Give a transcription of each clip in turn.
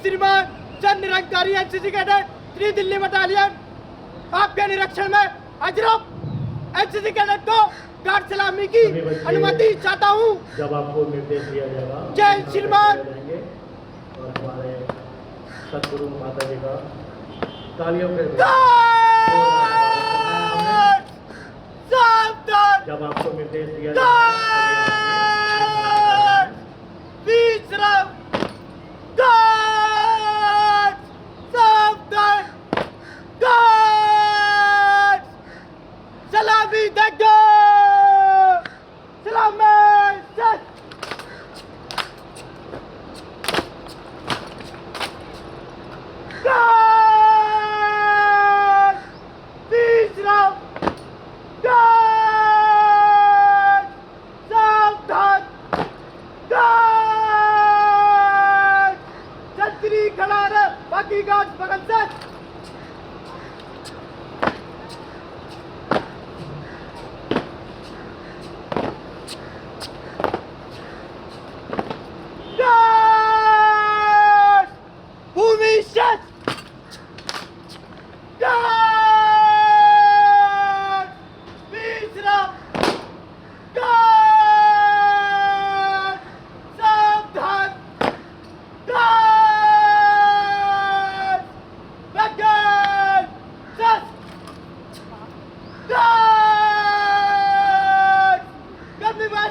श्रीमान Chand Nirankari NCC cadet 3 Delhi battalion आपके निरीक्षण में अजरफ एनसीसी कैडेट को गार्ड सलामी की अनुमति चाहता हूँ। जब आपको निर्देश दिया जाएगा जय श्रीमान। और हमारे सदगुरु माता जी का तालियों के जब आपको निर्देश दिया सलामी देंगे सलामी खड़ा रहे बाकी गार्ड बगल से भूमि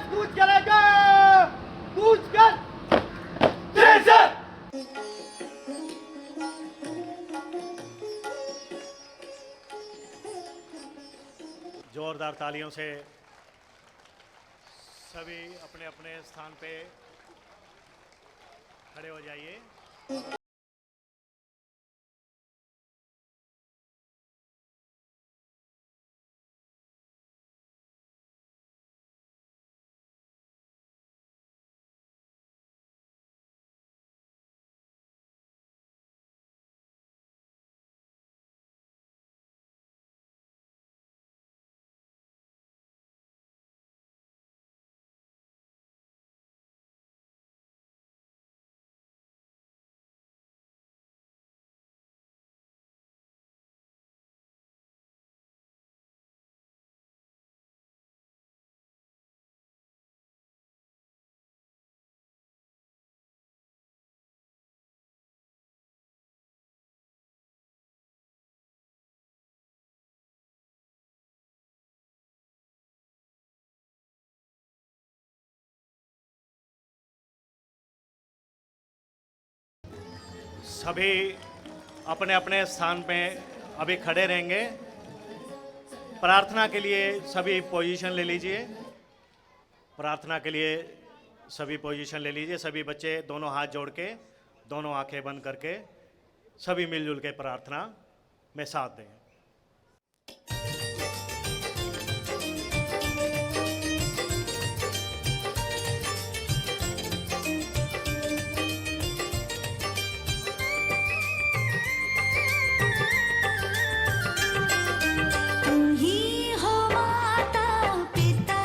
कूच करेगा कूच कर जोरदार तालियों से सभी अपने अपने स्थान पे खड़े हो जाइए। सभी अपने अपने स्थान पे अभी खड़े रहेंगे। प्रार्थना के लिए सभी पोजीशन ले लीजिए। प्रार्थना के लिए सभी पोजीशन ले लीजिए। सभी बच्चे दोनों हाथ जोड़ के, दोनों आंखें बंद करके सभी मिलजुल के प्रार्थना में साथ दें। तुम ही हो माता पिता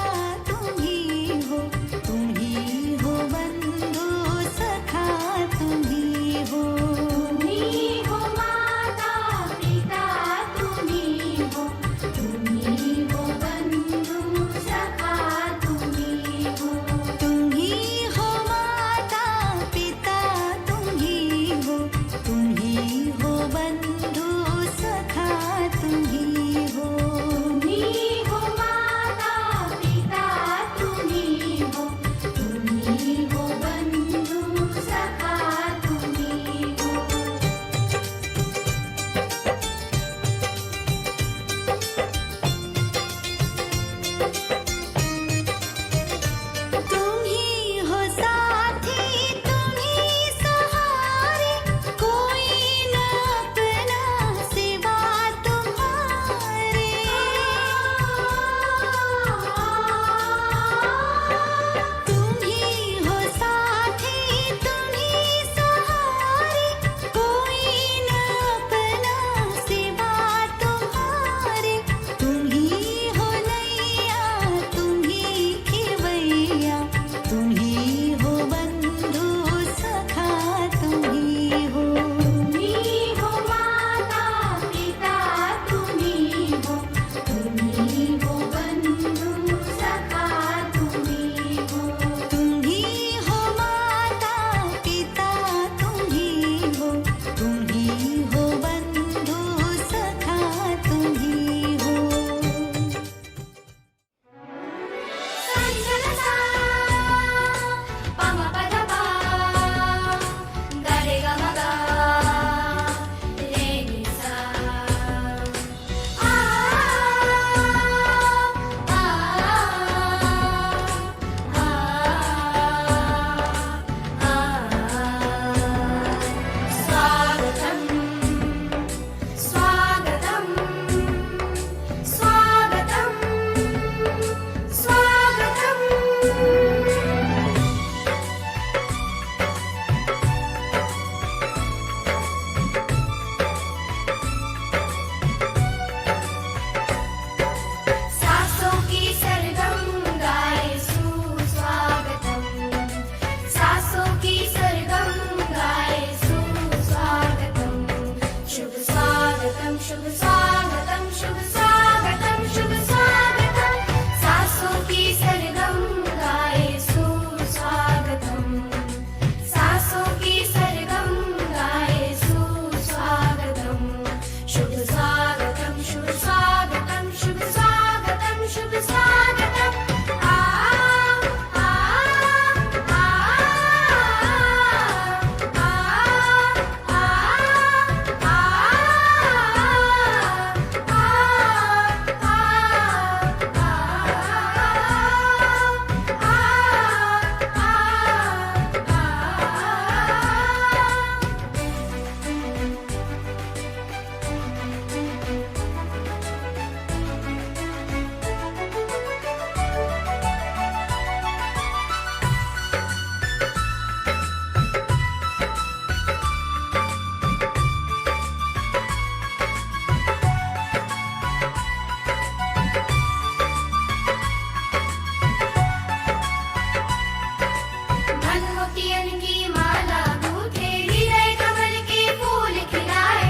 मनमोतियन की माला गूंथे हृदय कमल के फूल खिलाए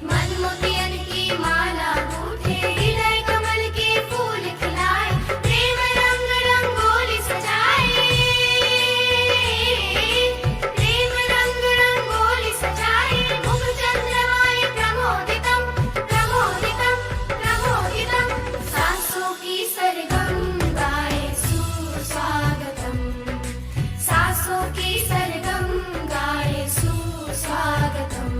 मनमोतियन की माला गूंथे हृदय कमल के फूल खिलाए प्रेम रंग रंगोली सजाए प्रेम रंग रंगोली सजाए मुख चंद्रमाय प्रमोदितम प्रमोदितम प्रमोदितम सासों की सरगम गाए सुस्वागतम सासों की सरगम गाए सुस्वागतम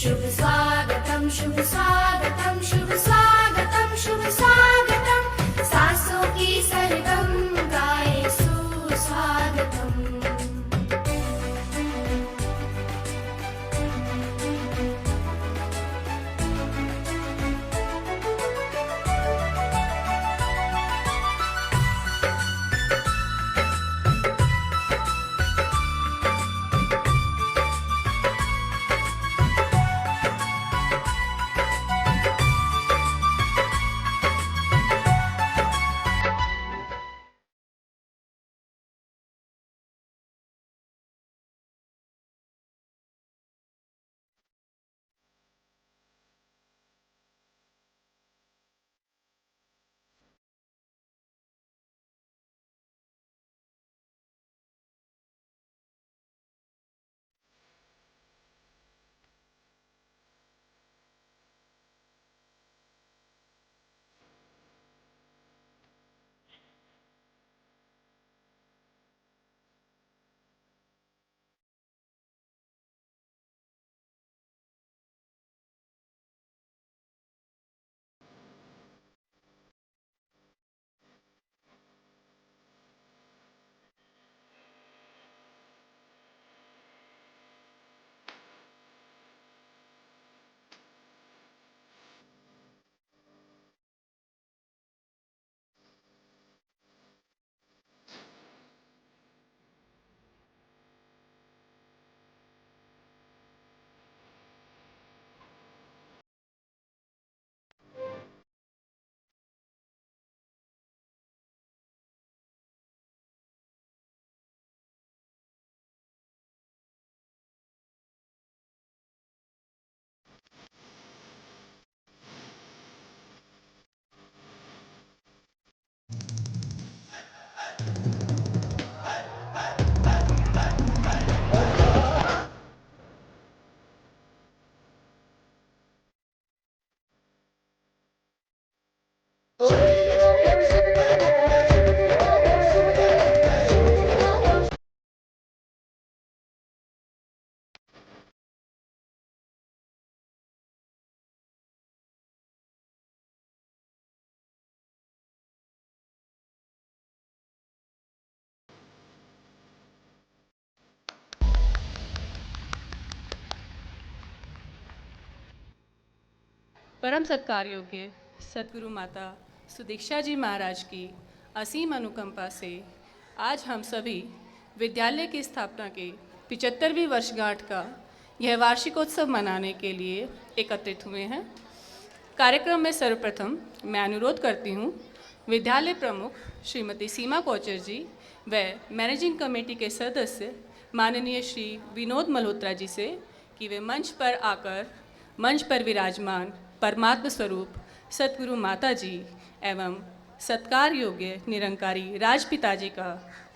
शुभ स्वागतम शुभ स्वागतम शुभ स्वागतम शुभ स्वागतम सासों की सरगम गाए सुस्वागतम परम सत्कार योग्य सतगुरु माता सुदीक्षा जी महाराज की असीम अनुकंपा से आज हम सभी विद्यालय की स्थापना के 75वीं वर्षगांठ का यह वार्षिकोत्सव मनाने के लिए एकत्रित हुए हैं। कार्यक्रम में सर्वप्रथम मैं अनुरोध करती हूँ विद्यालय प्रमुख श्रीमती सीमा कोचर जी व मैनेजिंग कमेटी के सदस्य माननीय श्री विनोद मल्होत्रा जी से कि वे मंच पर आकर मंच पर विराजमान परमात्म स्वरूप सतगुरु माता जी एवं सत्कार योग्य निरंकारी राजपिता जी का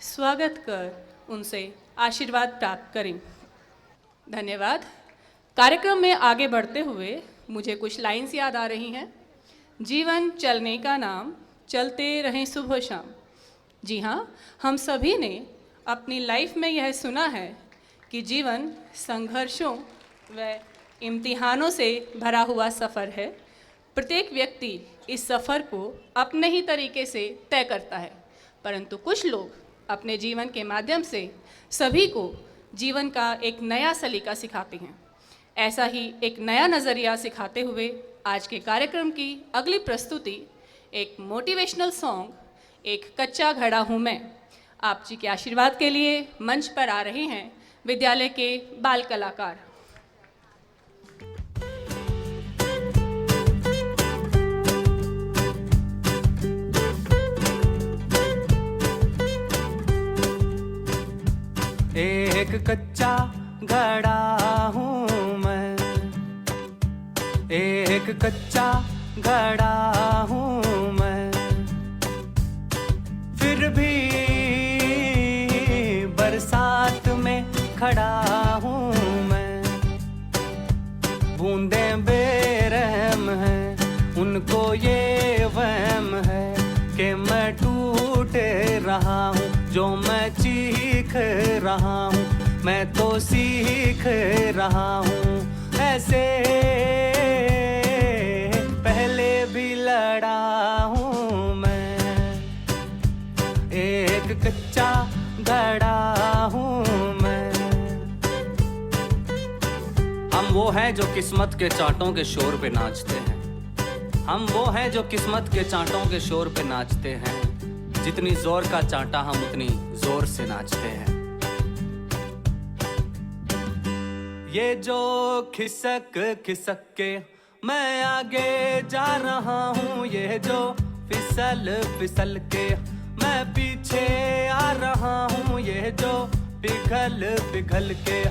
स्वागत कर उनसे आशीर्वाद प्राप्त करें। धन्यवाद। कार्यक्रम में आगे बढ़ते हुए मुझे कुछ लाइन्स याद आ रही हैं। जीवन चलने का नाम, चलते रहें सुबह शाम। जी हाँ, हम सभी ने अपनी लाइफ में यह सुना है कि जीवन संघर्षों व इम्तिहानों से भरा हुआ सफ़र है। प्रत्येक व्यक्ति इस सफ़र को अपने ही तरीके से तय करता है, परंतु कुछ लोग अपने जीवन के माध्यम से सभी को जीवन का एक नया सलीका सिखाते हैं। ऐसा ही एक नया नज़रिया सिखाते हुए आज के कार्यक्रम की अगली प्रस्तुति एक मोटिवेशनल सॉन्ग, एक कच्चा घड़ा हूँ मैं। आप जी के आशीर्वाद के लिए मंच पर आ रहे हैं विद्यालय के बाल कलाकार। एक कच्चा घड़ा हूँ मैं, एक कच्चा घड़ा हूँ मैं, फिर भी बरसात में खड़ा हूँ मैं। बूंदें बेरहम हैं, उनको ये वहम है कि मैं टूट रहा हूँ, जो मैं चीख रहा हूँ मैं तो सीख रहा हूँ। ऐसे पहले भी लड़ा हूँ मैं, एक कच्चा घड़ा हूँ मैं। हम वो हैं जो किस्मत के चांटों के शोर पे नाचते हैं, हम वो हैं जो किस्मत के चांटों के शोर पे नाचते हैं। जितनी जोर का चांटा हम उतनी जोर से नाचते हैं। ये जो खिसक खिसक के मैं आगे जा रहा हूँ, ये जो फिसल फिसल के मैं पीछे आ रहा हूँ, ये जो पिघल पिघल के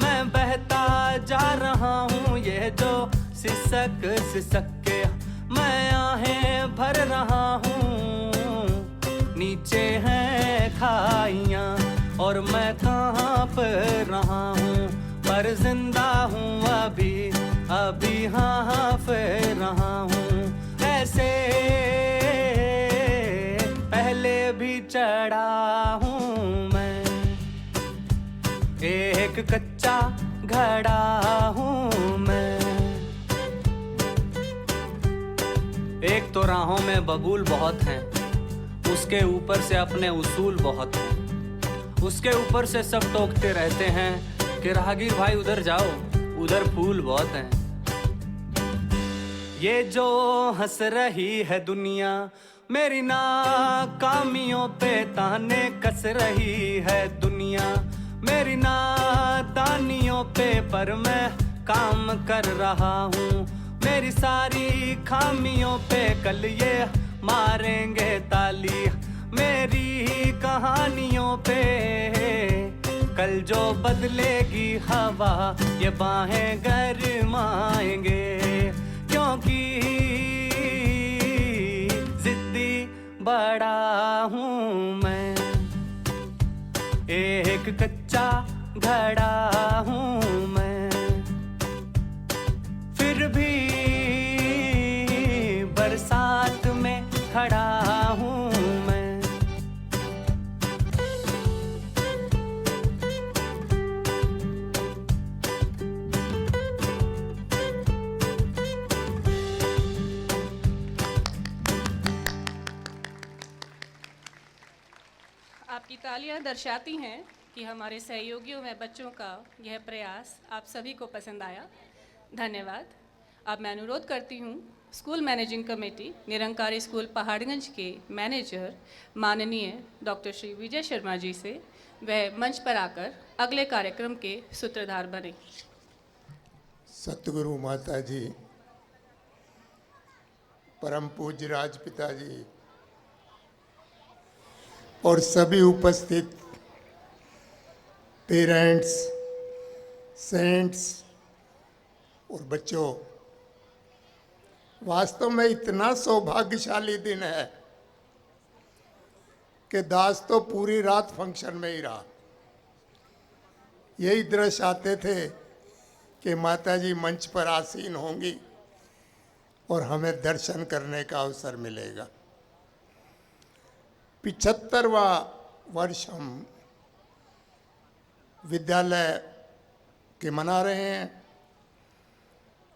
मैं बहता जा रहा हूँ, ये जो सिसक सिसक के मैं आहें भर रहा हूँ। नीचे हैं खाइयाँ और मैं कांप रहा हूँ, पर जिंदा हूँ अभी अभी हाँफ रहा हूँ। ऐसे पहले भी चढ़ा हूँ मैं, एक कच्चा घड़ा हूँ मैं। एक तो राहों में बबूल बहुत हैं, उसके ऊपर से अपने उसूल बहुत हैं, उसके ऊपर से सब टोकते रहते हैं कि राहगीर भाई उधर जाओ, उधर फूल बहुत हैं। ये जो हंस रही है दुनिया मेरी नाकामियों पे ताने कस रही है दुनिया मेरी नादानियों पे, पर मैं काम कर रहा हूँ। मेरी सारी खामियों पे कल ये मारेंगे ताली, मेरी ही कहानियों पे कल जो बदलेगी हवा ये बाहें गरमाएंगे। क्योंकि जिद्दी बड़ा हूँ मैं, एक कच्चा घड़ा हूँ मैं, फिर भी बरसात में खड़ा हूँ मैं। आपकी तालियां दर्शाती हैं कि हमारे सहयोगियों व बच्चों का यह प्रयास आप सभी को पसंद आया। धन्यवाद। अब मैं अनुरोध करती हूँ school managing committee Nirankari school Paharganj के मैनेजर माननीय डॉक्टर श्री विजय शर्मा जी से वह मंच पर आकर अगले कार्यक्रम के सूत्रधार बने। सतगुरु माता जी, परम पूज्य राजपिता जी और सभी उपस्थित पेरेंट्स, सेंट्स और बच्चों, वास्तव में इतना सौभाग्यशाली दिन है कि दास तो पूरी रात फंक्शन में ही रहा। यही दृश्य आते थे कि माताजी मंच पर आसीन होंगी और हमें दर्शन करने का अवसर मिलेगा। 75वां वर्ष हम विद्यालय के मना रहे हैं।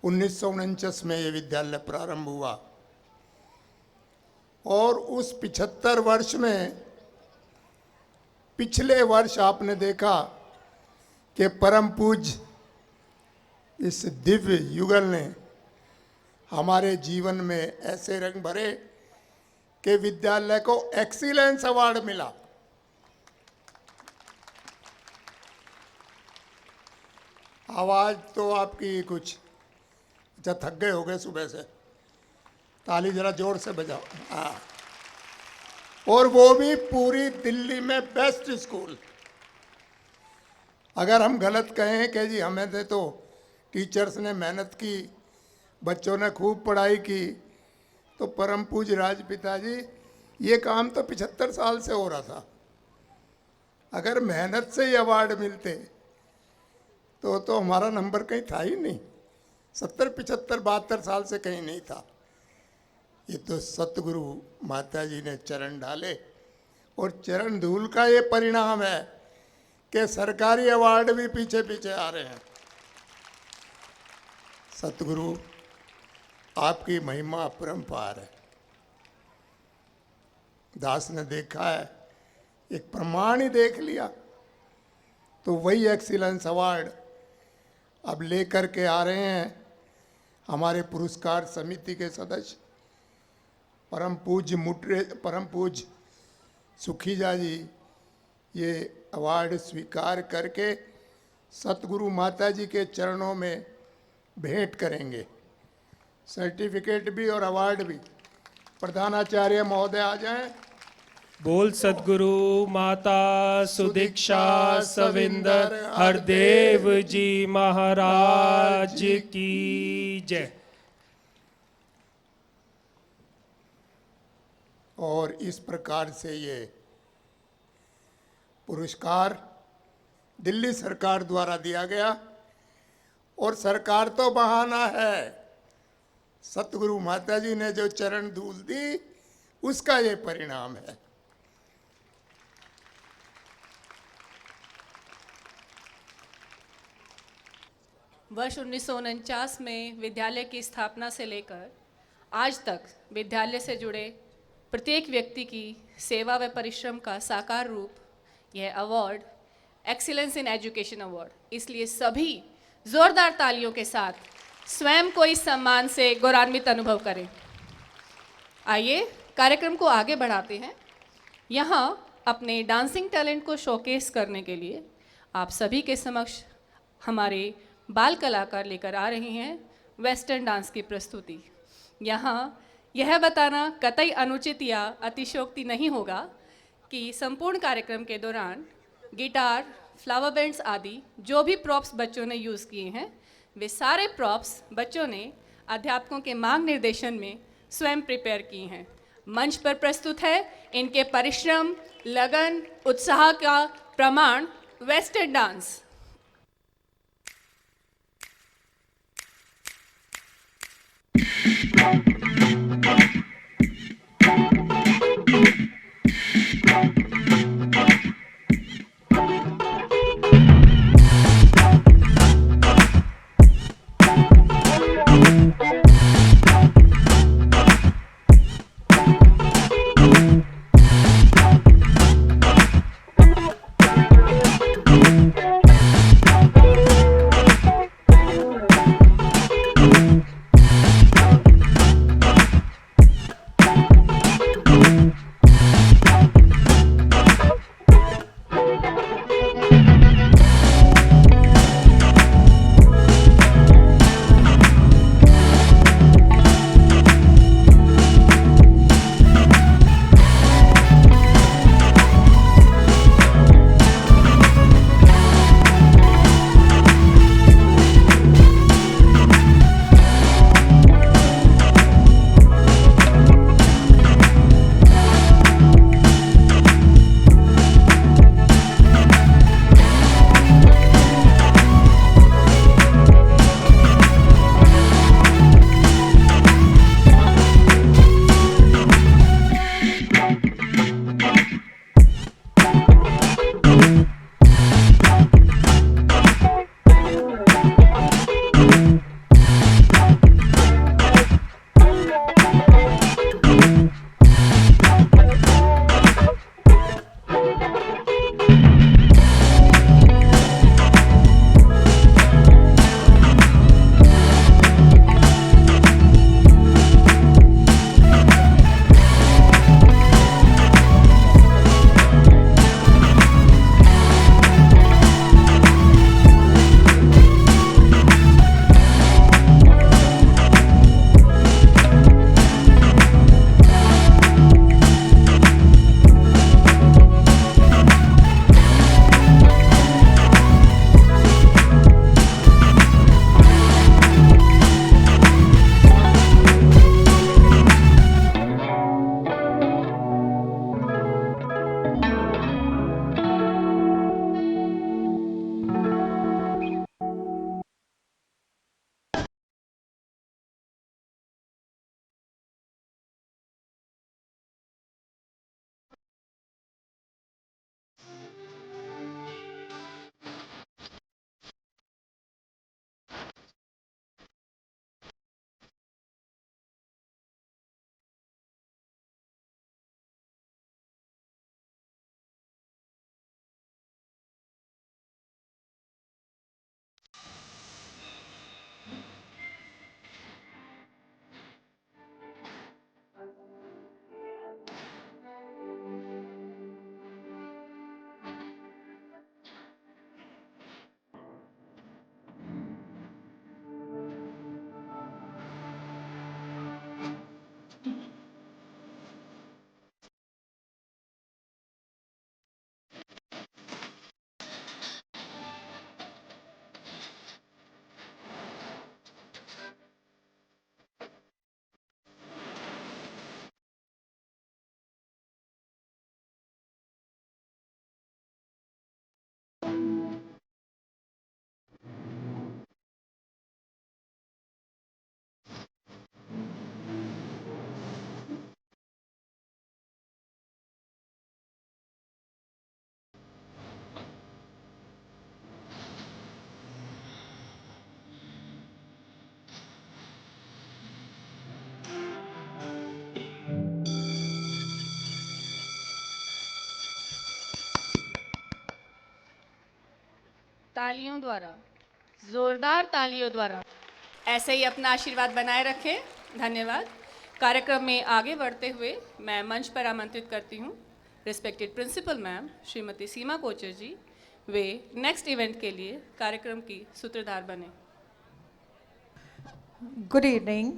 1949 में ये विद्यालय प्रारंभ हुआ और उस 75 वर्ष में पिछले वर्ष आपने देखा कि परम पूज्य इस दिव्य युगल ने हमारे जीवन में ऐसे रंग भरे कि विद्यालय को एक्सीलेंस अवार्ड मिला। आवाज तो आपकी कुछ अच्छा, थक गए हो गए सुबह से, ताली जरा जोर से बजाओ। हाँ, और वो भी पूरी दिल्ली में बेस्ट स्कूल। अगर हम गलत कहें कि जी हमें तो टीचर्स ने मेहनत की, बच्चों ने खूब पढ़ाई की, तो परम पूज्य राजपिता जी ये काम तो 75 साल से हो रहा था। अगर मेहनत से ही अवार्ड मिलते तो हमारा नंबर कहीं था ही नहीं। 70, 75, 72 साल से कहीं नहीं था। ये तो सतगुरु माता जी ने चरण डाले और चरण धूल का ये परिणाम है कि सरकारी अवार्ड भी पीछे पीछे आ रहे हैं। सतगुरु आपकी महिमा अपरंपार है। दास ने देखा है, एक प्रमाण ही देख लिया, तो वही एक्सीलेंस अवार्ड अब लेकर के आ रहे हैं हमारे पुरस्कार समिति के सदस्य परम पूज्य सुखीजा जी। ये अवार्ड स्वीकार करके सतगुरु माता जी के चरणों में भेंट करेंगे। सर्टिफिकेट भी और अवार्ड भी। प्रधानाचार्य महोदय आ जाएं। बोल सद्गुरु माता सुदीक्षा सविंदर हरदेव जी महाराज की जय। और इस प्रकार से ये पुरस्कार दिल्ली सरकार द्वारा दिया गया। और सरकार तो बहाना है, सतगुरु माता जी ने जो चरण धूल दी उसका ये परिणाम है। वर्ष 1949 में विद्यालय की स्थापना से लेकर आज तक विद्यालय से जुड़े प्रत्येक व्यक्ति की सेवा व परिश्रम का साकार रूप यह award excellence in education award. इसलिए सभी जोरदार तालियों के साथ स्वयं को इस सम्मान से गौरवान्वित अनुभव करें। आइए कार्यक्रम को आगे बढ़ाते हैं। यहाँ अपने डांसिंग टैलेंट को शोकेस करने के लिए आप सभी के समक्ष हमारे बाल कलाकार लेकर आ रहे हैं वेस्टर्न डांस की प्रस्तुति। यहाँ यह बताना कतई अनुचित या अतिशयोक्ति नहीं होगा कि संपूर्ण कार्यक्रम के दौरान गिटार, फ्लावर बैंड्स आदि जो भी प्रॉप्स बच्चों ने यूज़ किए हैं वे सारे प्रॉप्स बच्चों ने अध्यापकों के मार्ग निर्देशन में स्वयं प्रिपेयर किए हैं। मंच पर प्रस्तुत है इनके परिश्रम, लगन, उत्साह का प्रमाण वेस्टर्न डांस। तालियों द्वारा, जोरदार तालियों द्वारा ऐसे ही अपना आशीर्वाद बनाए रखें। धन्यवाद। कार्यक्रम में आगे बढ़ते हुए मैं मंच पर आमंत्रित करती हूँ रिस्पेक्टेड प्रिंसिपल मैम श्रीमती सीमा कोचर जी। वे नेक्स्ट इवेंट के लिए कार्यक्रम की सूत्रधार बने। Good evening.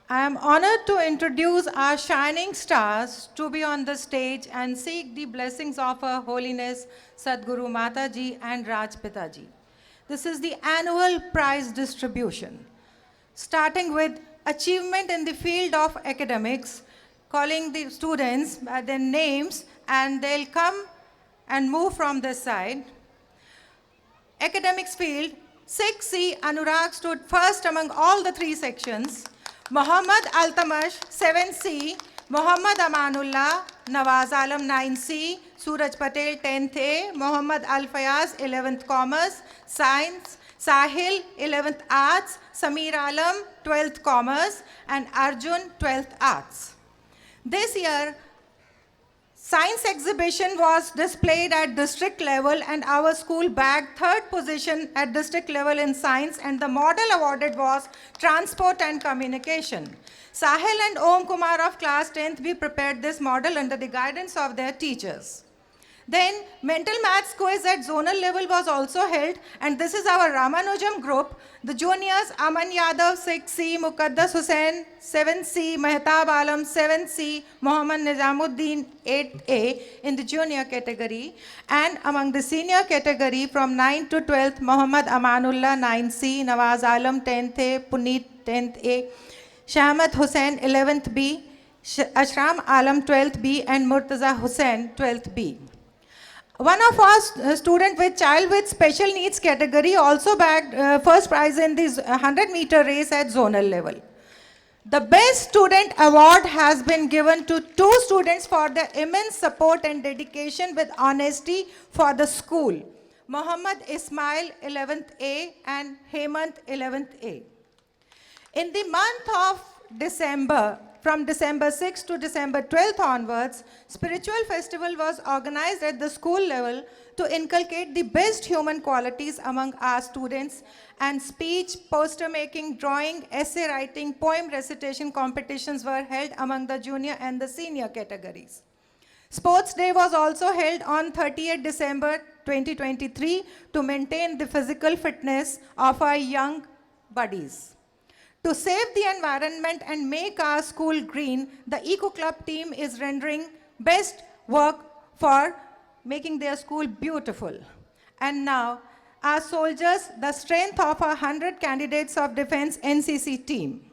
I am honored to introduce our shining stars to be on the stage and seek the blessings of Her Holiness Sadhguru Mata Ji and Raj Pita Ji. This is the annual prize distribution. Starting with achievement in the field of academics, calling the students by their names and they'll come and move from this side. Academics field, 6C Anurag stood first among all the three sections. Mohammad Altamash, 7C. Mohammad Amanullah, Nawaz Alam, 9C. Suraj Patel, 10th A. Mohammad Al Fayaz, 11th Commerce. Science. Sahil, 11th Arts. Sameer Alam, 12th Commerce. And Arjun, 12th Arts. This year, science exhibition was displayed at district level and our school bagged third position at district level in science, and the model awarded was transport and communication. Sahil and Om Kumar of class 10th B prepared this model under the guidance of their teachers. Then mental maths quiz at zonal level was also held, and this is our Ramanujam group. The juniors Aman Yadav 6C, Muqaddas Hussain 7C, Mehtab Alam 7C, Mohammad Nizamuddin 8A in the junior category, and among the senior category from 9th to 12th, Mohammad Amanullah 9C, Nawaz Alam 10th A, Puneet 10th A, Shahmat Hussain 11th B, Ashram Alam 12th B, and Murtaza Hussain 12th B. One of our student with child with special needs category also bagged first prize in this 100-meter race at zonal level. The best student award has been given to two students for their immense support and dedication with honesty for the school. Muhammad Ismail 11th A and Hemant 11th A. In the month of December, from December 6th to December 12th onwards, spiritual festival was organized at the school level to inculcate the best human qualities among our students, and speech, poster making, drawing, essay writing, poem recitation competitions were held among the junior and the senior categories. Sports Day was also held on 30th December 2023 to maintain the physical fitness of our young buddies. To save the environment and make our school green, the Eco Club team is rendering best work for making their school beautiful. And now, our soldiers, the strength of our 100 candidates of defense NCC team.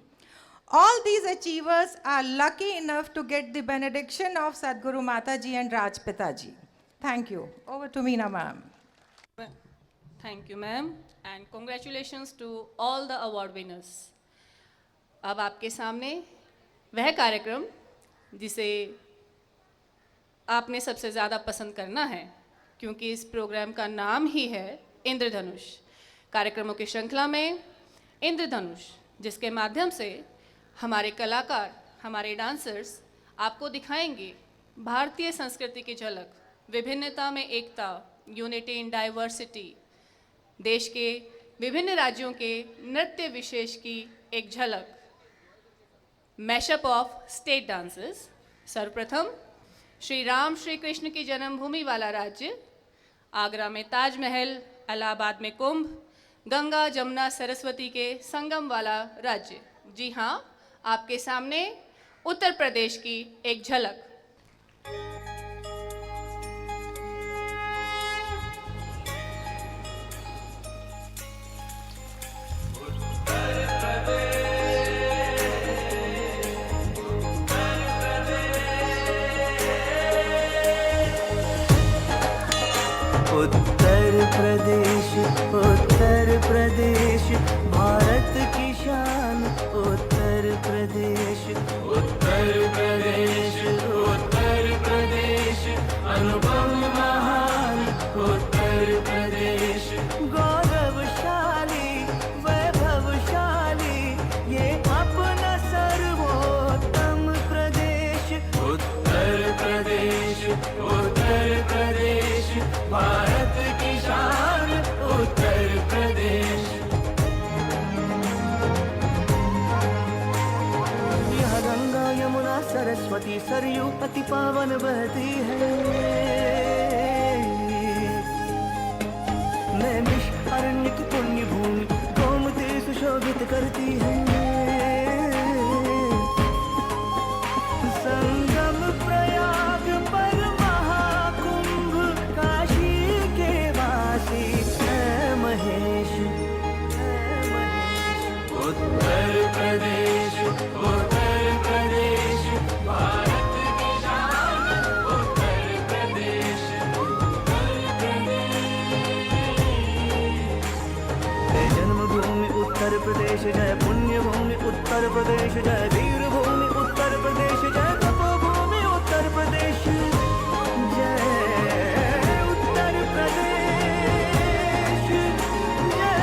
All these achievers are lucky enough to get the benediction of Sadhguru Mataji and Raj Pitaji. Thank you. Over to Meena ma'am. Thank you ma'am, and congratulations to all the award winners. अब आपके सामने वह कार्यक्रम जिसे आपने सबसे ज़्यादा पसंद करना है, क्योंकि इस प्रोग्राम का नाम ही है इंद्रधनुष। कार्यक्रमों की श्रृंखला में इंद्रधनुष, जिसके माध्यम से हमारे कलाकार, हमारे डांसर्स आपको दिखाएंगे भारतीय संस्कृति की झलक, विभिन्नता में एकता, यूनिटी इन डाइवर्सिटी, देश के विभिन्न राज्यों के नृत्य विशेष की एक झलक, मैशअप ऑफ स्टेट डांसेस। सर्वप्रथम श्री राम श्री कृष्ण की जन्मभूमि वाला राज्य, आगरा में ताजमहल, इलाहाबाद में कुंभ, गंगा जमुना सरस्वती के संगम वाला राज्य। जी हाँ, आपके सामने उत्तर प्रदेश की एक झलक। उत्तर प्रदेश भारत की शान। उत्तर प्रदेश अनुपम महान। उत्तर प्रदेश गौरवशाली वैभवशाली, ये अपना सर्वोत्तम प्रदेश। उत्तर प्रदेश भारत की शान। सरस्वती सरयू अति पावन बहती है। नैमिष अरण्य की पुण्य भूमि गोमती सुशोभित करती है। संगम प्रयाग पर महाकुंभ काशी के वासी है महेश, उत्तर प्रदेश, उत्तर प्रदेश, भारत की शान, उत्तर प्रदेश, उत्तर प्रदेश। जय जन्मभूमि उत्तर प्रदेश, जय पुण्य भूमि उत्तर प्रदेश, जय वीर भूमि उत्तर प्रदेश, जय तपोभूमि उत्तर प्रदेश, जय उत्तर प्रदेश, जय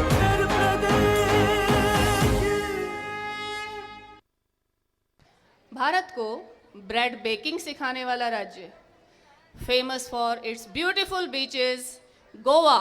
उत्तर प्रदेश। भारत को ब्रेड बेकिंग सिखाने वाला राज्य, famous for its beautiful beaches, Goa.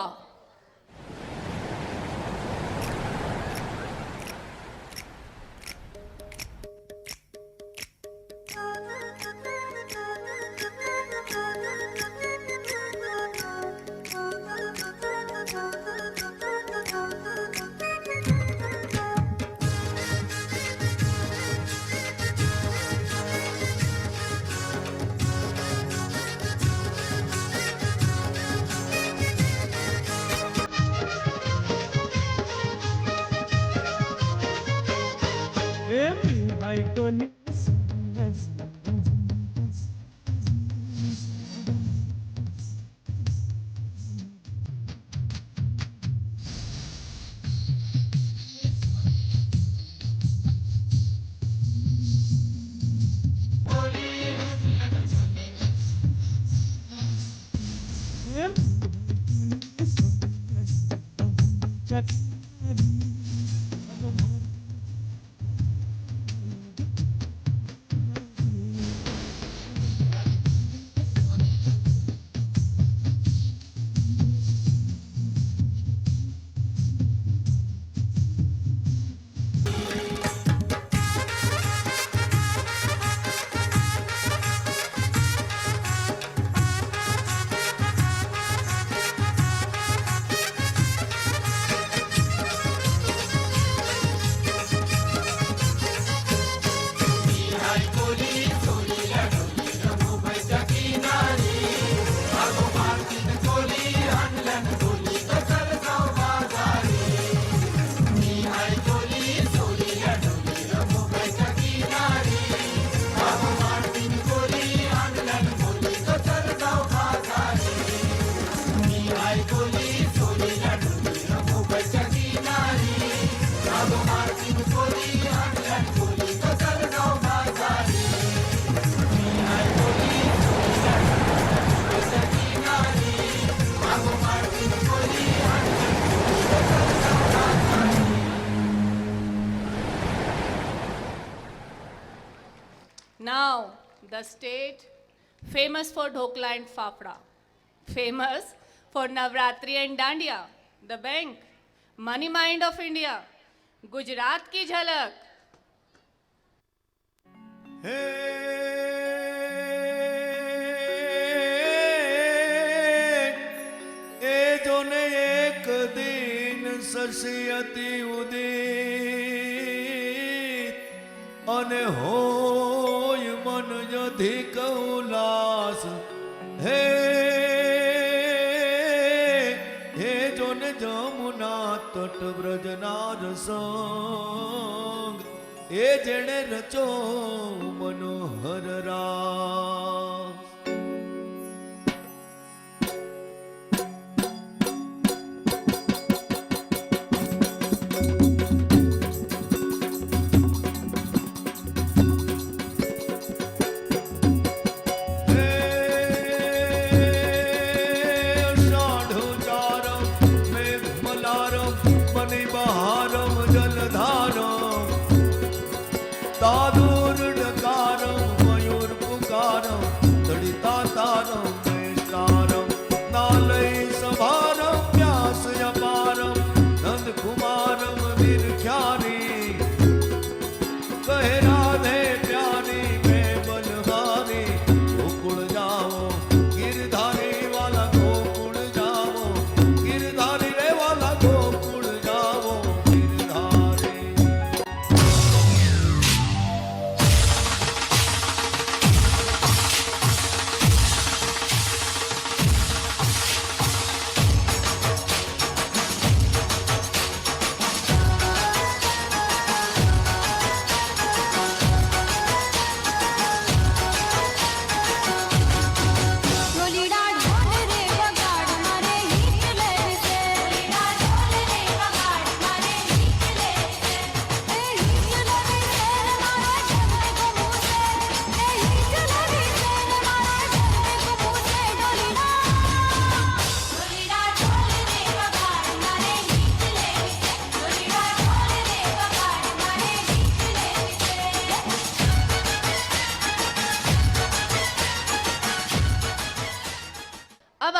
Now, the state famous for Dhokla and Fafda, famous for Navratri and Dandiya, the bank, money mind of India, Gujarat की झलक। ए जोने एक दिन सरस्वती उदित अने होय मन अधिक उल्लास हे हे जोने जमुना तट ब्रजनार संग ए जेणे रचो मनोहर रास। दादूर डकारम मयूर पुकारम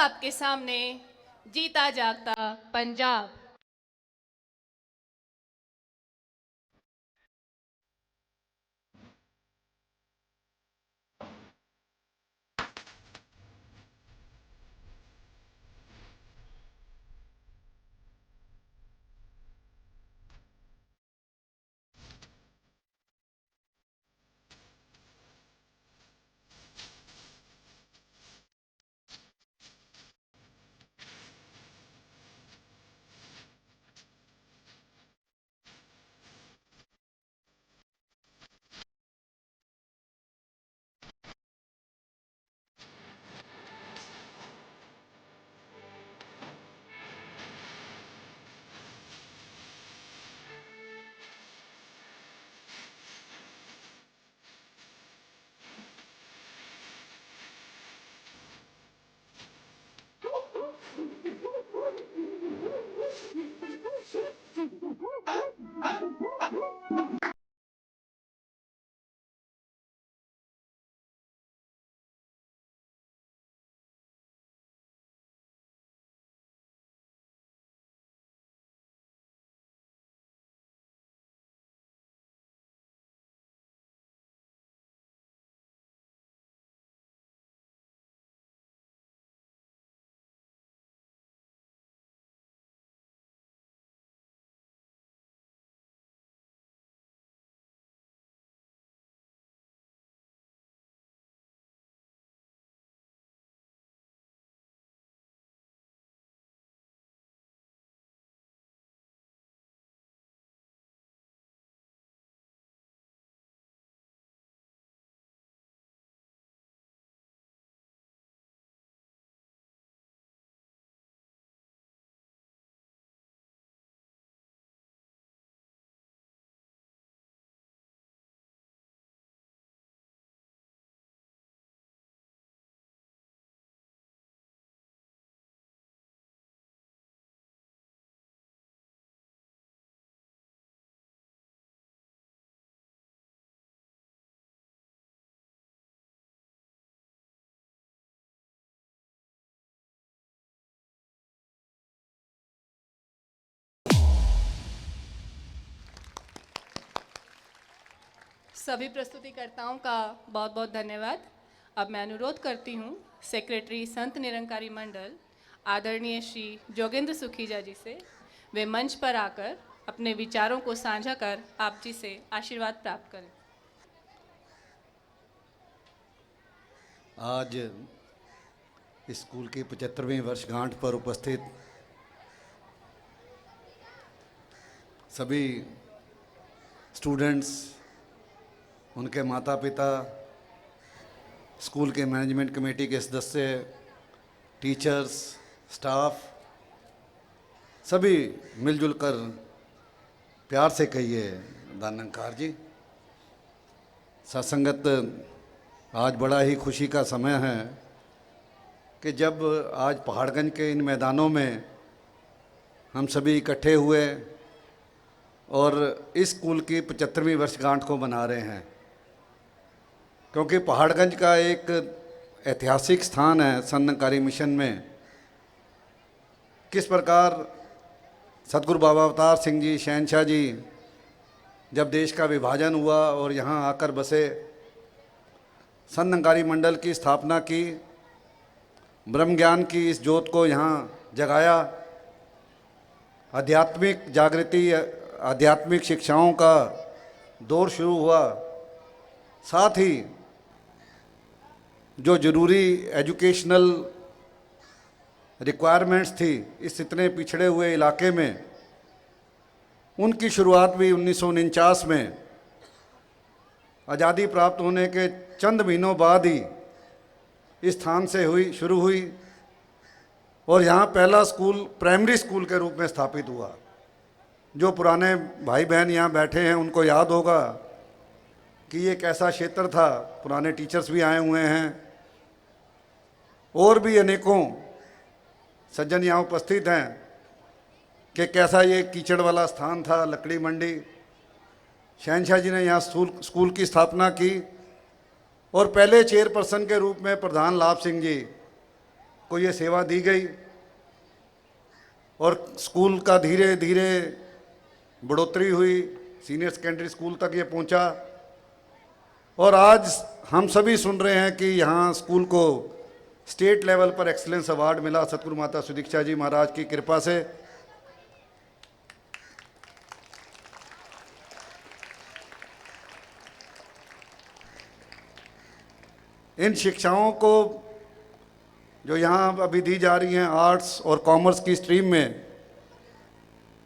आपके सामने जीता जागता पंजाब। सभी प्रस्तुतिकर्ताओं का बहुत बहुत धन्यवाद। अब मैं अनुरोध करती हूँ सेक्रेटरी संत निरंकारी मंडल आदरणीय श्री जोगेंद्र सुखीजा जी से वे मंच पर आकर अपने विचारों को साझा कर आप जी से आशीर्वाद प्राप्त करें। आज स्कूल की 75वीं वर्षगांठ पर उपस्थित सभी स्टूडेंट्स, उनके माता पिता, स्कूल के मैनेजमेंट कमेटी के सदस्य, टीचर्स, स्टाफ, सभी मिलजुल कर प्यार से कहिए दानंकार जी। सत्संगत, आज बड़ा ही खुशी का समय है कि जब आज पहाड़गंज के इन मैदानों में हम सभी इकट्ठे हुए और इस स्कूल की 75वीं वर्षगांठ को मना रहे हैं, क्योंकि पहाड़गंज का एक ऐतिहासिक स्थान है संत निरंकारी मिशन में। किस प्रकार सतगुरु बाबा अवतार सिंह जी, शहनशाह जी जब देश का विभाजन हुआ और यहाँ आकर बसे, संत निरंकारी मंडल की स्थापना की, ब्रह्म ज्ञान की इस ज्योत को यहाँ जगाया, आध्यात्मिक जागृति, आध्यात्मिक शिक्षाओं का दौर शुरू हुआ, साथ ही जो जरूरी एजुकेशनल रिक्वायरमेंट्स थी इस इतने पिछड़े हुए इलाके में, उनकी शुरुआत भी 1949 में आज़ादी प्राप्त होने के चंद महीनों बाद ही इस स्थान से शुरू हुई और यहाँ पहला स्कूल प्राइमरी स्कूल के रूप में स्थापित हुआ। जो पुराने भाई बहन यहाँ बैठे हैं उनको याद होगा कि ये कैसा क्षेत्र था। पुराने टीचर्स भी आए हुए हैं और भी अनेकों सज्जन यहाँ उपस्थित हैं कि कैसा ये कीचड़ वाला स्थान था, लकड़ी मंडी। शहनशाह जी ने यहाँ स्कूल की स्थापना की और पहले चेयरपर्सन के रूप में प्रधान लाभ सिंह जी को ये सेवा दी गई और स्कूल का धीरे धीरे बढ़ोतरी हुई, सीनियर सेकेंडरी स्कूल तक ये पहुंचा और आज हम सभी सुन रहे हैं कि यहाँ स्कूल को स्टेट लेवल पर एक्सीलेंस अवार्ड मिला सतगुरु माता सुदीक्षा जी महाराज की कृपा से। इन शिक्षाओं को जो यहाँ अभी दी जा रही हैं आर्ट्स और कॉमर्स की स्ट्रीम में,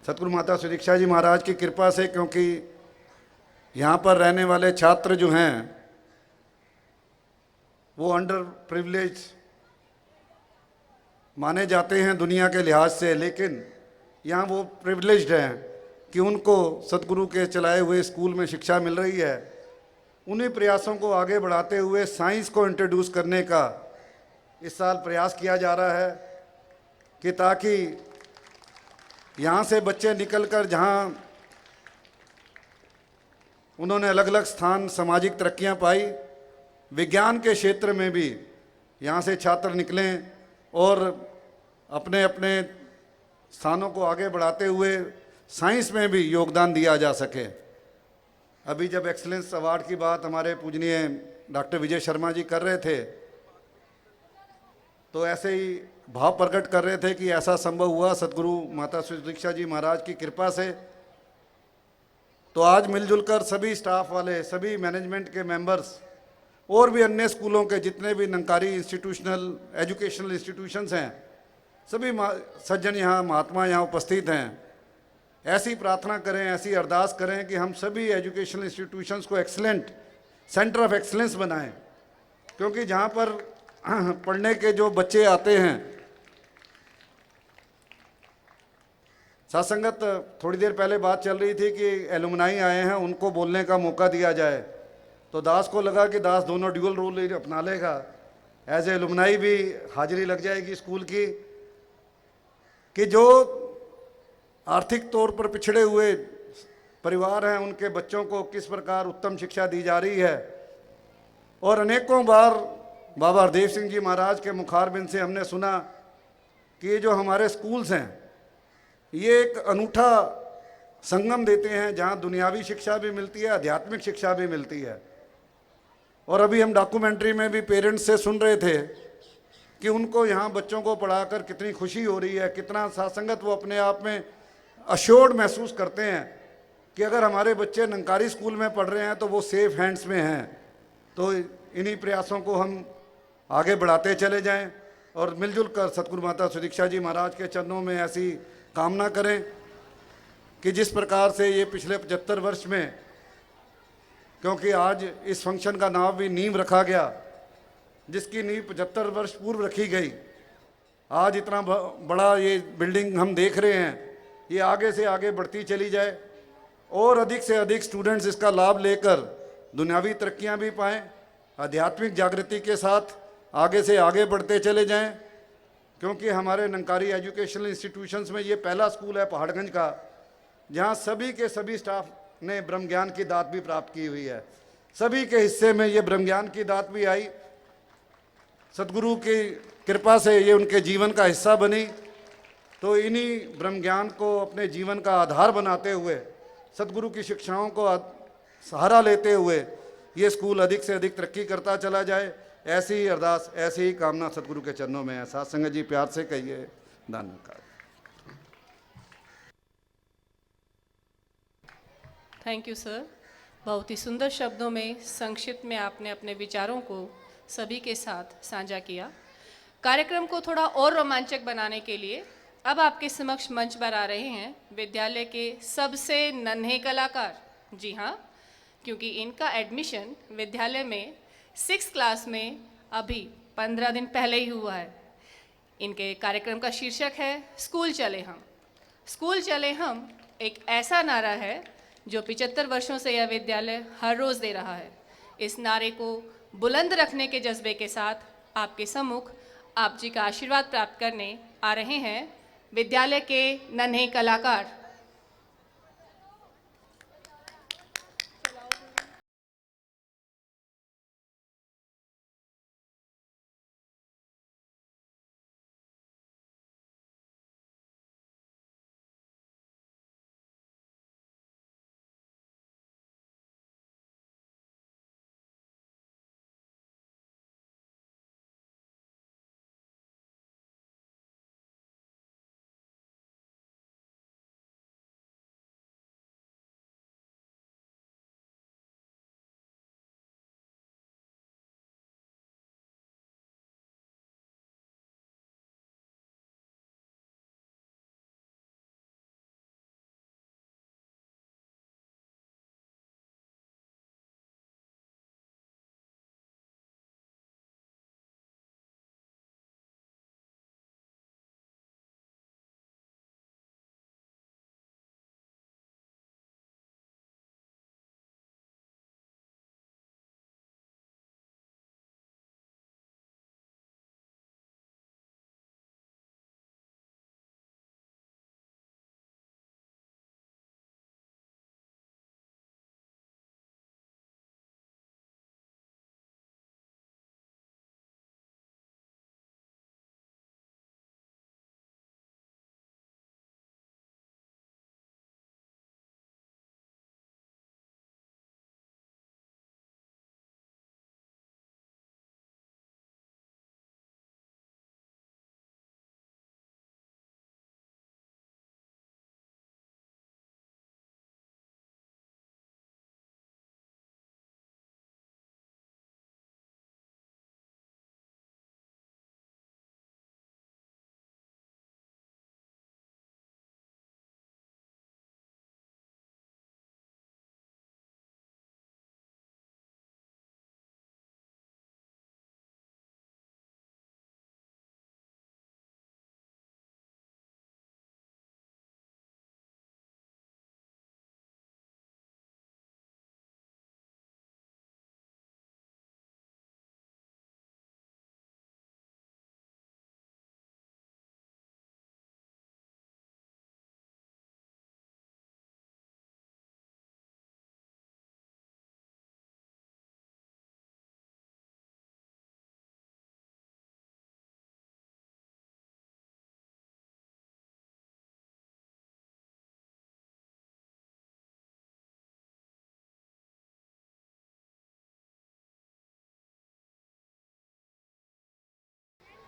सतगुरु माता सुदीक्षा जी महाराज की कृपा से, क्योंकि यहाँ पर रहने वाले छात्र जो हैं वो अंडर प्रिविलेज माने जाते हैं दुनिया के लिहाज से, लेकिन यहाँ वो प्रिविलेज्ड हैं कि उनको सतगुरु के चलाए हुए स्कूल में शिक्षा मिल रही है। उन्हीं प्रयासों को आगे बढ़ाते हुए साइंस को इंट्रोड्यूस करने का इस साल प्रयास किया जा रहा है कि ताकि यहाँ से बच्चे निकलकर जहाँ उन्होंने अलग अलग स्थान सामाजिक तरक्कियाँ पाई, विज्ञान के क्षेत्र में भी यहाँ से छात्र निकलें और अपने अपने स्थानों को आगे बढ़ाते हुए साइंस में भी योगदान दिया जा सके। अभी जब एक्सीलेंस अवार्ड की बात हमारे पूजनीय डॉक्टर विजय शर्मा जी कर रहे थे तो ऐसे ही भाव प्रकट कर रहे थे कि ऐसा संभव हुआ सतगुरु माता सुदीक्षा जी महाराज की कृपा से। तो आज मिलजुल कर सभी स्टाफ वाले, सभी मैनेजमेंट के मेंबर्स और भी अन्य स्कूलों के जितने भी नंकारी इंस्टीट्यूशनल एजुकेशनल इंस्टीट्यूशंस हैं, सभी सज्जन यहाँ महात्मा यहाँ उपस्थित हैं, ऐसी प्रार्थना करें, ऐसी अरदास करें कि हम सभी एजुकेशनल इंस्टीट्यूशंस को एक्सीलेंट सेंटर ऑफ एक्सीलेंस बनाएं, क्योंकि जहाँ पर पढ़ने के जो बच्चे आते हैं, सासंगत थोड़ी देर पहले बात चल रही थी कि एलुमनाई आए हैं, उनको बोलने का मौका दिया जाए, तो दास को लगा कि दास दोनों ड्यूअल रोल अपना लेगा, एज ए एलुमनाई भी हाजिरी लग जाएगी स्कूल की, कि जो आर्थिक तौर पर पिछड़े हुए परिवार हैं उनके बच्चों को किस प्रकार उत्तम शिक्षा दी जा रही है। और अनेकों बार बाबा हरदेव सिंह जी महाराज के मुखारबिंद से हमने सुना कि ये जो हमारे स्कूल्स हैं ये एक अनूठा संगम देते हैं जहाँ दुनियावी शिक्षा भी मिलती है, आध्यात्मिक शिक्षा भी मिलती है। और अभी हम डॉक्यूमेंट्री में भी पेरेंट्स से सुन रहे थे कि उनको यहाँ बच्चों को पढ़ाकर कितनी खुशी हो रही है, कितना सासंगत वो अपने आप में अश्योर्ड महसूस करते हैं कि अगर हमारे बच्चे नंकारी स्कूल में पढ़ रहे हैं तो वो सेफ हैंड्स में हैं। तो इन्हीं प्रयासों को हम आगे बढ़ाते चले जाएं और मिलजुल कर सतगुरु माता सुदीक्षा जी महाराज के चरणों में ऐसी कामना करें कि जिस प्रकार से ये पिछले 75 वर्ष में, क्योंकि आज इस फंक्शन का नाम भी नींव रखा गया, जिसकी नींव 75 वर्ष पूर्व रखी गई, आज इतना बड़ा ये बिल्डिंग हम देख रहे हैं, ये आगे से आगे बढ़ती चली जाए और अधिक से अधिक स्टूडेंट्स इसका लाभ लेकर दुनियावी तरक्कियां भी पाएँ, आध्यात्मिक जागृति के साथ आगे से आगे बढ़ते चले जाएं। क्योंकि हमारे नंकारी एजुकेशनल इंस्टीट्यूशंस में ये पहला स्कूल है पहाड़गंज का जहां सभी के सभी स्टाफ ने ब्रह्म ज्ञान की दात भी प्राप्त की हुई है, सभी के हिस्से में ये ब्रह्म ज्ञान की दात भी आई, सतगुरु की कृपा से ये उनके जीवन का हिस्सा बनी। तो इन्हीं ब्रह्म ज्ञान को अपने जीवन का आधार बनाते हुए, सतगुरु की शिक्षाओं को सहारा लेते हुए ये स्कूल अधिक से अधिक तरक्की करता चला जाए, ऐसी ही अरदास, ऐसी ही कामना सतगुरु के चरणों में है। साथ संगत जी प्यार से कहिए धन्यवाद। Thank you sir. बहुत ही सुंदर शब्दों में संक्षिप्त में आपने अपने विचारों को सभी के साथ साझा किया। कार्यक्रम को थोड़ा और रोमांचक बनाने के लिए अब आपके समक्ष मंच पर आ रहे हैं विद्यालय के सबसे नन्हे कलाकार। जी हाँ, क्योंकि इनका एडमिशन विद्यालय में 6th क्लास में अभी 15 दिन पहले ही हुआ है। इनके कार्यक्रम का शीर्षक है स्कूल चले हम। स्कूल चले हम एक ऐसा नारा है जो 75 वर्षों से यह विद्यालय हर रोज़ दे रहा है। इस नारे को बुलंद रखने के जज्बे के साथ आपके सम्मुख आप जी का आशीर्वाद प्राप्त करने आ रहे हैं विद्यालय के नन्हे कलाकार।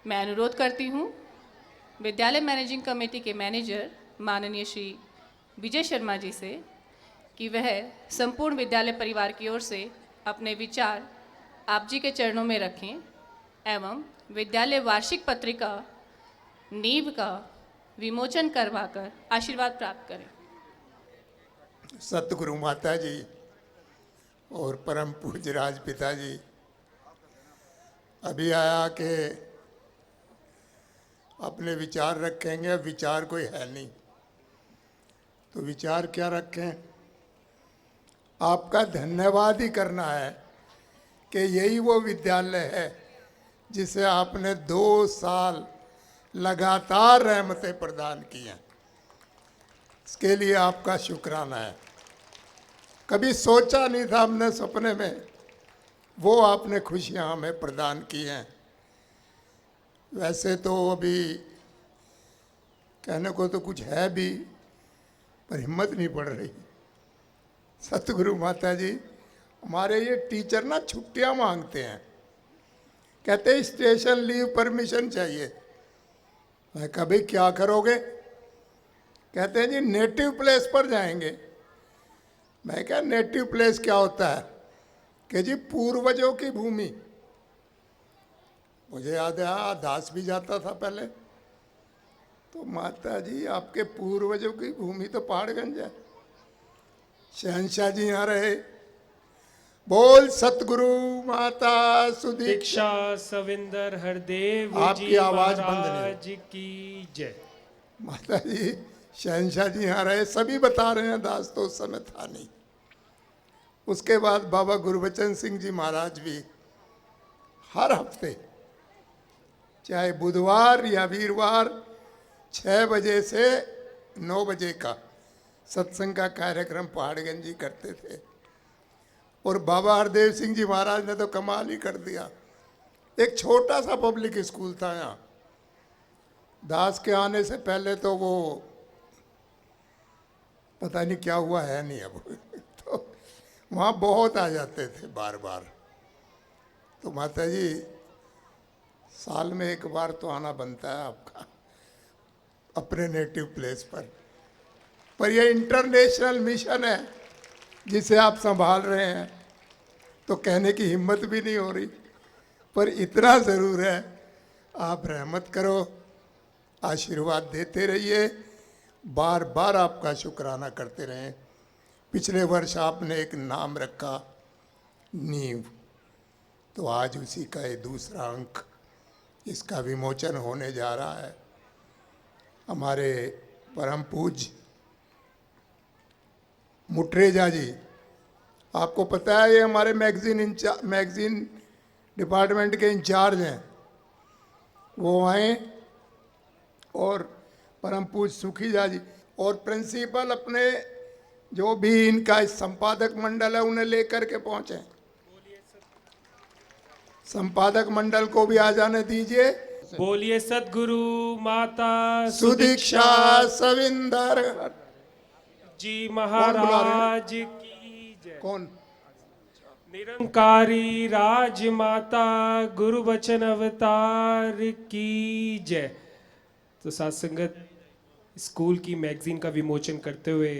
मैं अनुरोध करती हूँ विद्यालय मैनेजिंग कमेटी के मैनेजर माननीय श्री विजय शर्मा जी से कि वह संपूर्ण विद्यालय परिवार की ओर से अपने विचार आप जी के चरणों में रखें एवं विद्यालय वार्षिक पत्रिका नींव का विमोचन करवाकर आशीर्वाद प्राप्त करें। सतगुरु माता जी और परम पूज्य राजपिता जी अभी आया के अपने विचार रखेंगे। विचार कोई है नहीं तो विचार क्या रखें, आपका धन्यवाद ही करना है कि यही वो विद्यालय है जिसे आपने 2 साल लगातार रहमतें प्रदान की हैं। इसके लिए आपका शुक्राना है। कभी सोचा नहीं था हमने सपने में, वो आपने खुशियां हमें प्रदान की हैं। वैसे तो अभी कहने को तो कुछ है भी, पर हिम्मत नहीं पड़ रही। सतगुरु माता जी, हमारे ये टीचर ना छुट्टियां मांगते हैं, कहते हैं स्टेशन लीव परमिशन चाहिए। मैं कहा भाई क्या करोगे? कहते हैं जी नेटिव प्लेस पर जाएंगे। मैं क्या नेटिव प्लेस क्या होता है? कि जी पूर्वजों की भूमि। मुझे याद है दास भी जाता था पहले, तो माता जी आपके पूर्वजों की भूमि तो पहाड़गंज है। शहंशाह जी यहाँ रहे। बोल सतगुरु माता सुदीक्षा दीक्षा सविंदर हरदेव आपकी जी आवाज बंद नहीं। महाराज की जय। माता जी शहंशाह जी यहाँ रहे, सभी बता रहे हैं, दास तो उस समय था नहीं। उसके बाद बाबा गुरबचन सिंह जी महाराज भी हर हफ्ते चाहे बुधवार या वीरवार 6 बजे से 9 बजे का सत्संग का कार्यक्रम पहाड़गंज जी करते थे। और बाबा हरदेव सिंह जी महाराज ने तो कमाल ही कर दिया। एक छोटा सा पब्लिक स्कूल था यहाँ। दास के आने से पहले तो वो पता नहीं क्या हुआ है नहीं अब तो वहाँ बहुत आ जाते थे बार बार। तो माता जी साल में एक बार तो आना बनता है आपका अपने नेटिव प्लेस पर यह इंटरनेशनल मिशन है जिसे आप संभाल रहे हैं, तो कहने की हिम्मत भी नहीं हो रही। पर इतना ज़रूर है, आप रहमत करो, आशीर्वाद देते रहिए, बार बार आपका शुक्राना करते रहें। पिछले वर्ष आपने एक नाम रखा नींव, तो आज उसी का ये दूसरा अंक, इसका विमोचन होने जा रहा है। हमारे परम पूज्य मुटरेजा जी, आपको पता है ये हमारे मैगजीन डिपार्टमेंट के इंचार्ज हैं। वो आए और परम पूज्य सुखीजा जी और प्रिंसिपल अपने जो भी इनका संपादक मंडल है उन्हें लेकर के पहुंचे। संपादक मंडल को भी आ जाने दीजिए। बोलिए सतगुरु माता सुदीक्षा सविंदर जी महाराज की जय। कौन? निरंकारी राजमाता गुरु वचन अवतार की जय। तो साथ संगत स्कूल की मैगजीन का विमोचन करते हुए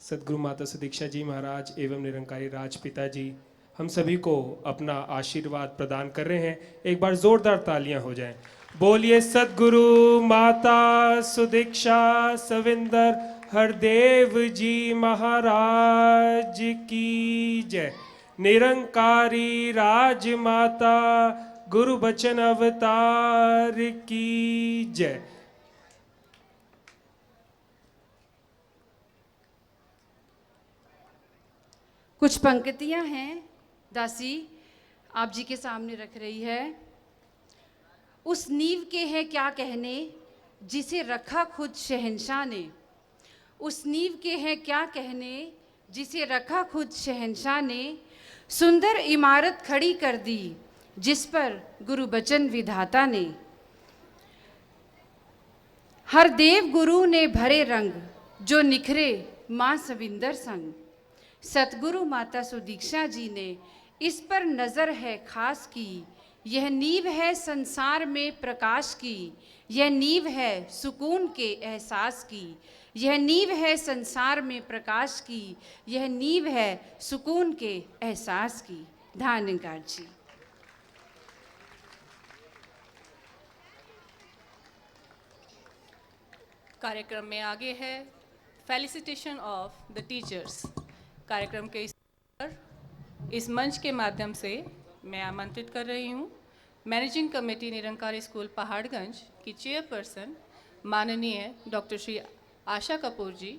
सदगुरु माता सुदीक्षा जी महाराज एवं निरंकारी राजपिता जी हम सभी को अपना आशीर्वाद प्रदान कर रहे हैं। एक बार जोरदार तालियां हो जाएं। बोलिए सदगुरु माता सुदीक्षा सविंदर हरदेव जी महाराज की जय। निरंकारी राजमाता गुरु बचन अवतार की जय। कुछ पंक्तियां हैं दासी आप जी के सामने रख रही है। उस नींव के है क्या कहने जिसे रखा खुद शहंशाह ने। उस नींव के है क्या कहने जिसे रखा खुद शहंशाह ने। सुंदर इमारत खड़ी कर दी जिस पर गुरु बचन विधाता ने। हर देव गुरु ने भरे रंग जो निखरे माँ सविंदर संग। सतगुरु माता सुदीक्षा जी ने इस पर नज़र है खास की। यह नींव है संसार में प्रकाश की, यह नींव है सुकून के एहसास की, यह नींव है संसार में प्रकाश की, यह नींव है सुकून के एहसास की। धन्यवाद जी। कार्यक्रम में आगे है फेलिसिटेशन ऑफ द टीचर्स। कार्यक्रम के इस मंच के माध्यम से मैं आमंत्रित कर रही हूँ managing committee Nirankari school Paharganj की चेयरपर्सन माननीय डॉक्टर श्री आशा कपूर जी,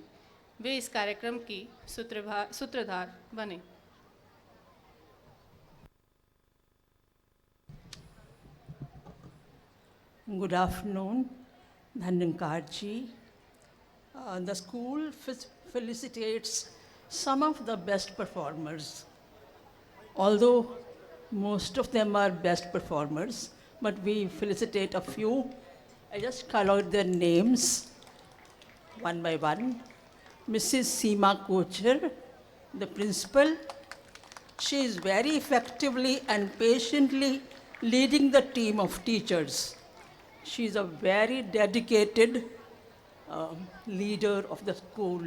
वे इस कार्यक्रम की सूत्रधार बने। Good afternoon, Dhanyankar ji. The school felicitates some of the best performers. Although most of them are best performers, but we felicitate a few. I just call out their names one by one. Mrs. Seema Kocher, the principal. She is very effectively and patiently leading the team of teachers. She is a very dedicated leader of the school.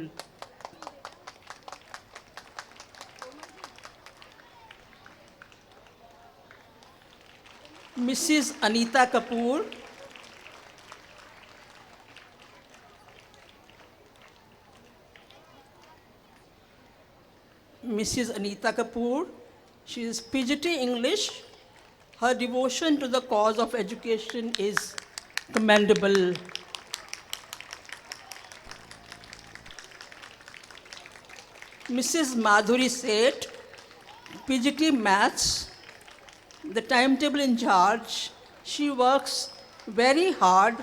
Mrs. Anita Kapoor. Mrs. Anita Kapoor, she is PGT English. Her devotion to the cause of education is commendable. Mrs. Madhuri Seth, PGT Maths, the timetable in charge. She works very hard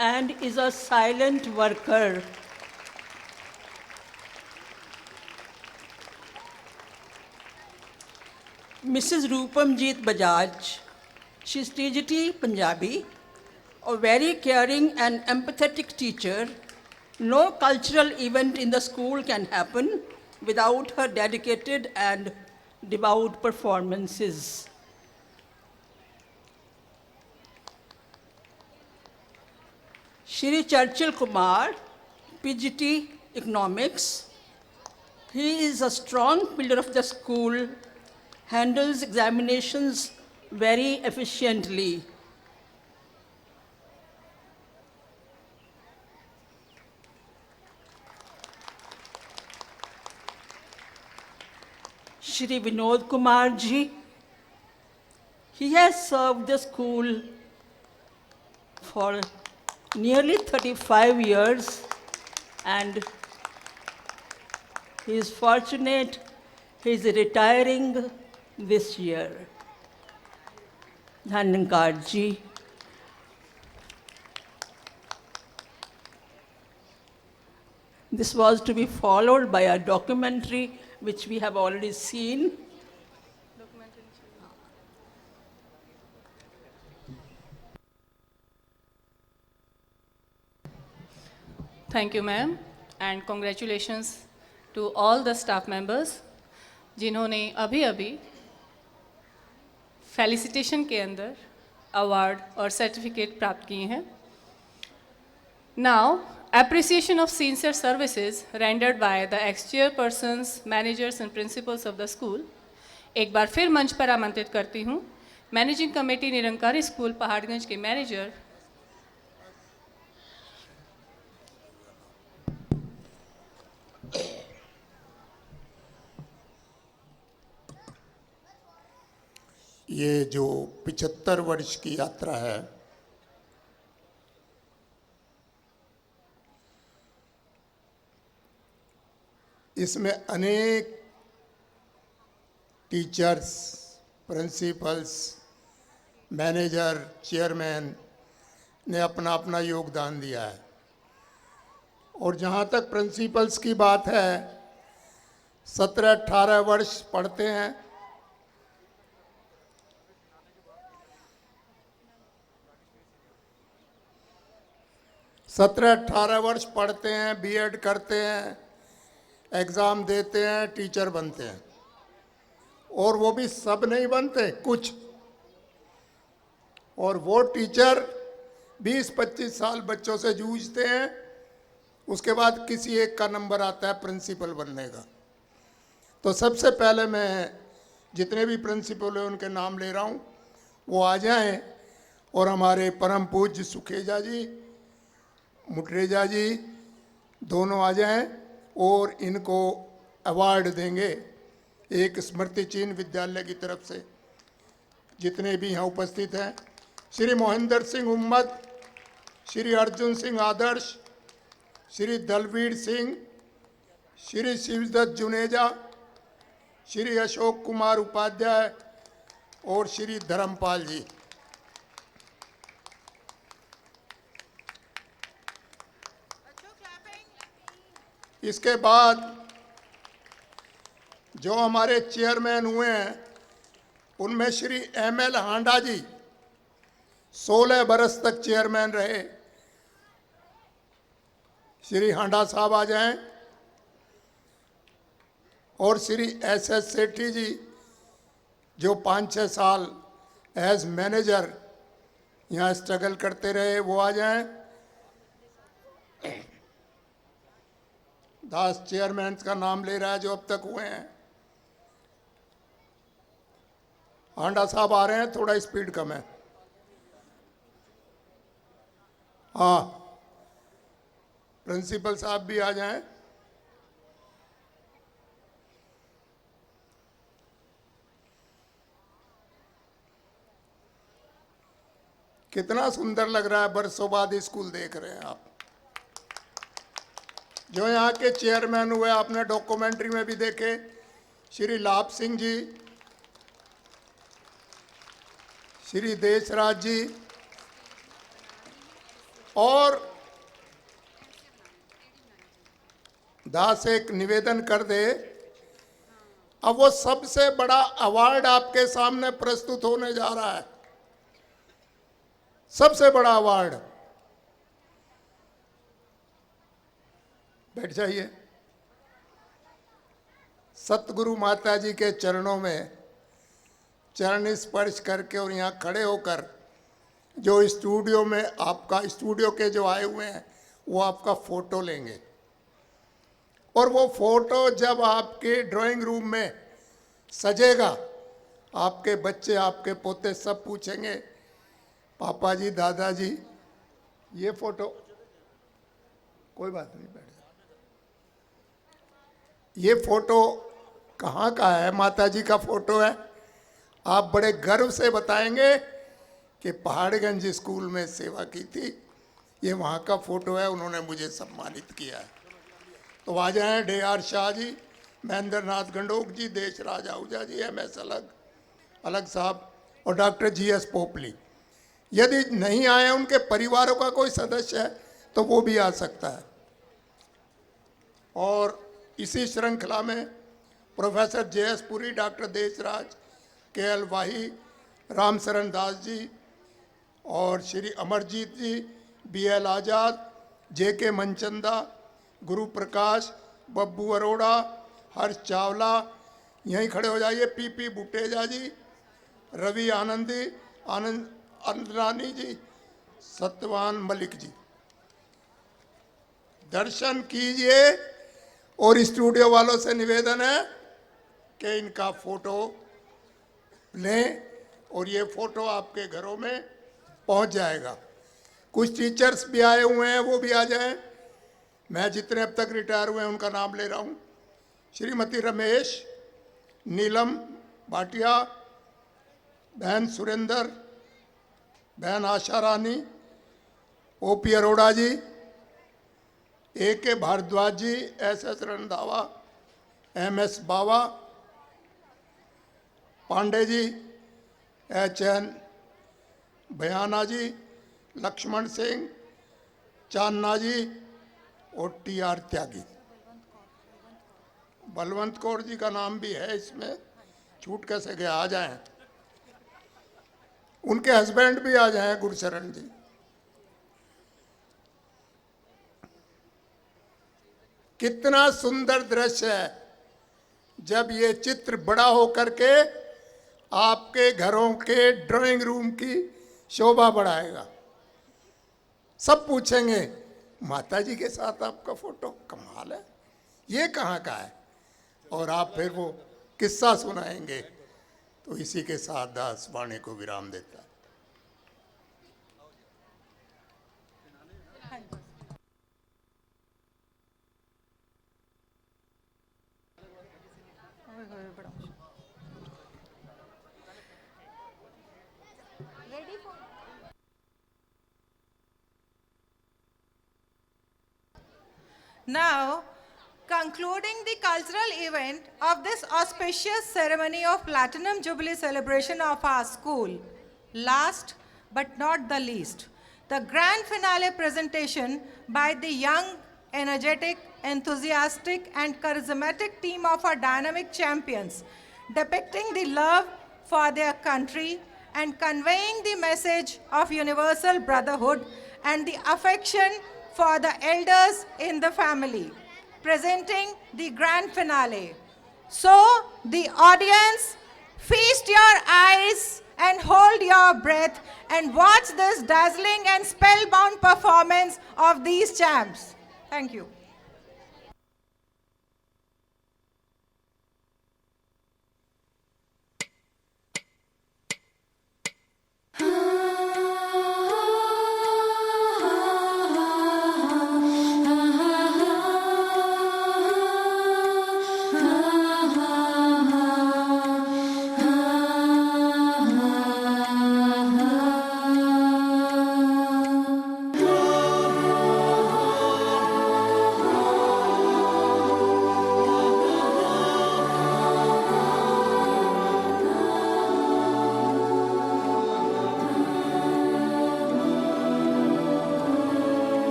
and is a silent worker. Mrs. Rupamjeet Bajaj, she is TGT Punjabi, a very caring and empathetic teacher. No cultural event in the school can happen without her dedicated and devout performances. Shri Churchill Kumar, PGT Economics. He is a strong pillar of the school, handles examinations very efficiently. Shri Vinod Kumar ji, he has served the school for nearly 35 years and he is fortunate he is retiring this year. Dhanyankar ji. This was to be followed by a documentary which we have already seen. Thank you, ma'am, and congratulations to all the staff members जिन्होंने अभी अभी felicitation के अंदर award और certificate प्राप्त किए हैं. Now, appreciation of sincere services rendered by the ex-chairpersons, managers and principals of the school. एक बार फिर मंच पर आमंत्रित करती हूँ managing committee Nirankari school Paharganj के मैनेजर ये जो 75 वर्ष की यात्रा है, इसमें अनेक टीचर्स, प्रिंसिपल्स, मैनेजर, चेयरमैन ने अपना अपना योगदान दिया है. और जहाँ तक प्रिंसिपल्स की बात है, 17-18 वर्ष पढ़ते हैं. सत्रह 18 वर्ष पढ़ते हैं, बीएड करते हैं, एग्ज़ाम देते हैं, टीचर बनते हैं. और वो भी सब नहीं बनते, कुछ. और वो टीचर 20-25 साल बच्चों से जूझते हैं, उसके बाद किसी एक का नंबर आता है प्रिंसिपल बनने का। तो सबसे पहले मैं जितने भी प्रिंसिपल हैं उनके नाम ले रहा हूँ, वो आ जाएं और हमारे परम पूज्य सुखेजा जी, मुटरेजा जी दोनों आ जाएं और इनको अवार्ड देंगे एक स्मृति चिन्ह विद्यालय की तरफ से। जितने भी यहाँ उपस्थित हैं, श्री मोहिंदर सिंह उम्मद, श्री अर्जुन सिंह आदर्श, श्री दलवीर सिंह, श्री शिवदत्त जुनेजा, श्री अशोक कुमार उपाध्याय और श्री धर्मपाल जी। इसके बाद जो हमारे चेयरमैन हुए हैं उनमें श्री एमएल हांडा जी 16 बरस तक चेयरमैन रहे। श्री हांडा साहब आ जाएं। और श्री एसएस सेठी जी जो 5-6 साल एज मैनेजर यहाँ स्ट्रगल करते रहे, वो आ जाएं। दास चेयरमैन का नाम ले रहा है जो अब तक हुए हैं। हांडा साहब आ रहे हैं, थोड़ा स्पीड कम है। हाँ, प्रिंसिपल साहब भी आ जाएं। कितना सुंदर लग रहा है, बरसों बाद स्कूल देख रहे हैं आप। जो यहाँ के चेयरमैन हुए आपने डॉक्यूमेंट्री में भी देखे, श्री लाभ सिंह जी, श्री देशराज जी। और दास एक निवेदन कर दे, अब वो सबसे बड़ा अवार्ड आपके सामने प्रस्तुत होने जा रहा है, सबसे बड़ा अवार्ड। बैठ जाइए। सतगुरु माता जी के चरणों में चरण स्पर्श करके और यहाँ खड़े होकर जो स्टूडियो में आपका, स्टूडियो के जो आए हुए हैं वो आपका फोटो लेंगे। और वो फोटो जब आपके ड्राइंग रूम में सजेगा, आपके बच्चे, आपके पोते सब पूछेंगे, पापा जी, दादाजी, ये फोटो, कोई बात नहीं, बैठ जाओ, ये फोटो कहाँ का है? माता जी का फोटो है। आप बड़े गर्व से बताएंगे कि पहाड़गंज स्कूल में सेवा की थी, ये वहाँ का फोटो है, उन्होंने मुझे सम्मानित किया है। तो आ जाएं DR शाह जी, महेंद्र नाथ गंडोक जी, देशराज आहूजा जी, MS अलग साहब और डॉक्टर GS पोपली। यदि नहीं आए उनके परिवारों का कोई सदस्य है तो वो भी आ सकता है। और इसी श्रृंखला में professor JS Puri, doctor Deshraj, KL वाही, रामशरण दास जी और श्री अमरजीत जी, BL आज़ाद, JK मनचंदा, गुरु प्रकाश, बब्बू अरोड़ा, हर्ष चावला, यहीं खड़े हो जाइए, PP बुटेजा जी, रवि आनंदी, आनंदरानी जी, सत्यवान मलिक जी। दर्शन कीजिए और स्टूडियो वालों से निवेदन है कि इनका फोटो लें और ये फोटो आपके घरों में पहुंच जाएगा। कुछ टीचर्स भी आए हुए हैं, वो भी आ जाएं। मैं जितने अब तक रिटायर हुए हैं उनका नाम ले रहा हूँ। श्रीमती रमेश, नीलम भाटिया, बहन सुरेंद्र, बहन आशा रानी, OP अरोड़ा जी, AK भारद्वाज जी, SS रंधावा, MS बावा, पांडे जी, HN भयाना जी, लक्ष्मण सिंह, चांदना जी और TR त्यागी। बलवंत कौर जी का नाम भी है इसमें, छूट कैसे गया, आ जाएं। उनके हस्बैंड भी आ जाएं, गुरशरण जी। कितना सुंदर दृश्य है जब ये चित्र बड़ा हो करके आपके घरों के ड्राइंग रूम की शोभा बढ़ाएगा। सब पूछेंगे माता जी के साथ आपका फोटो, कमाल है, ये कहाँ का है, और आप फिर वो किस्सा सुनाएंगे। तो इसी के साथ दास वाणी को विराम देता है। Now, concluding the cultural event of this auspicious ceremony of Platinum Jubilee celebration of our school, last but not the least, the grand finale presentation by the young, energetic, enthusiastic, and charismatic team of our dynamic champions, depicting the love for their country and conveying the message of universal brotherhood and the affection for the elders in the family, presenting the grand finale. So, the audience, feast your eyes and hold your breath and watch this dazzling and spellbound performance of these champs. Thank you.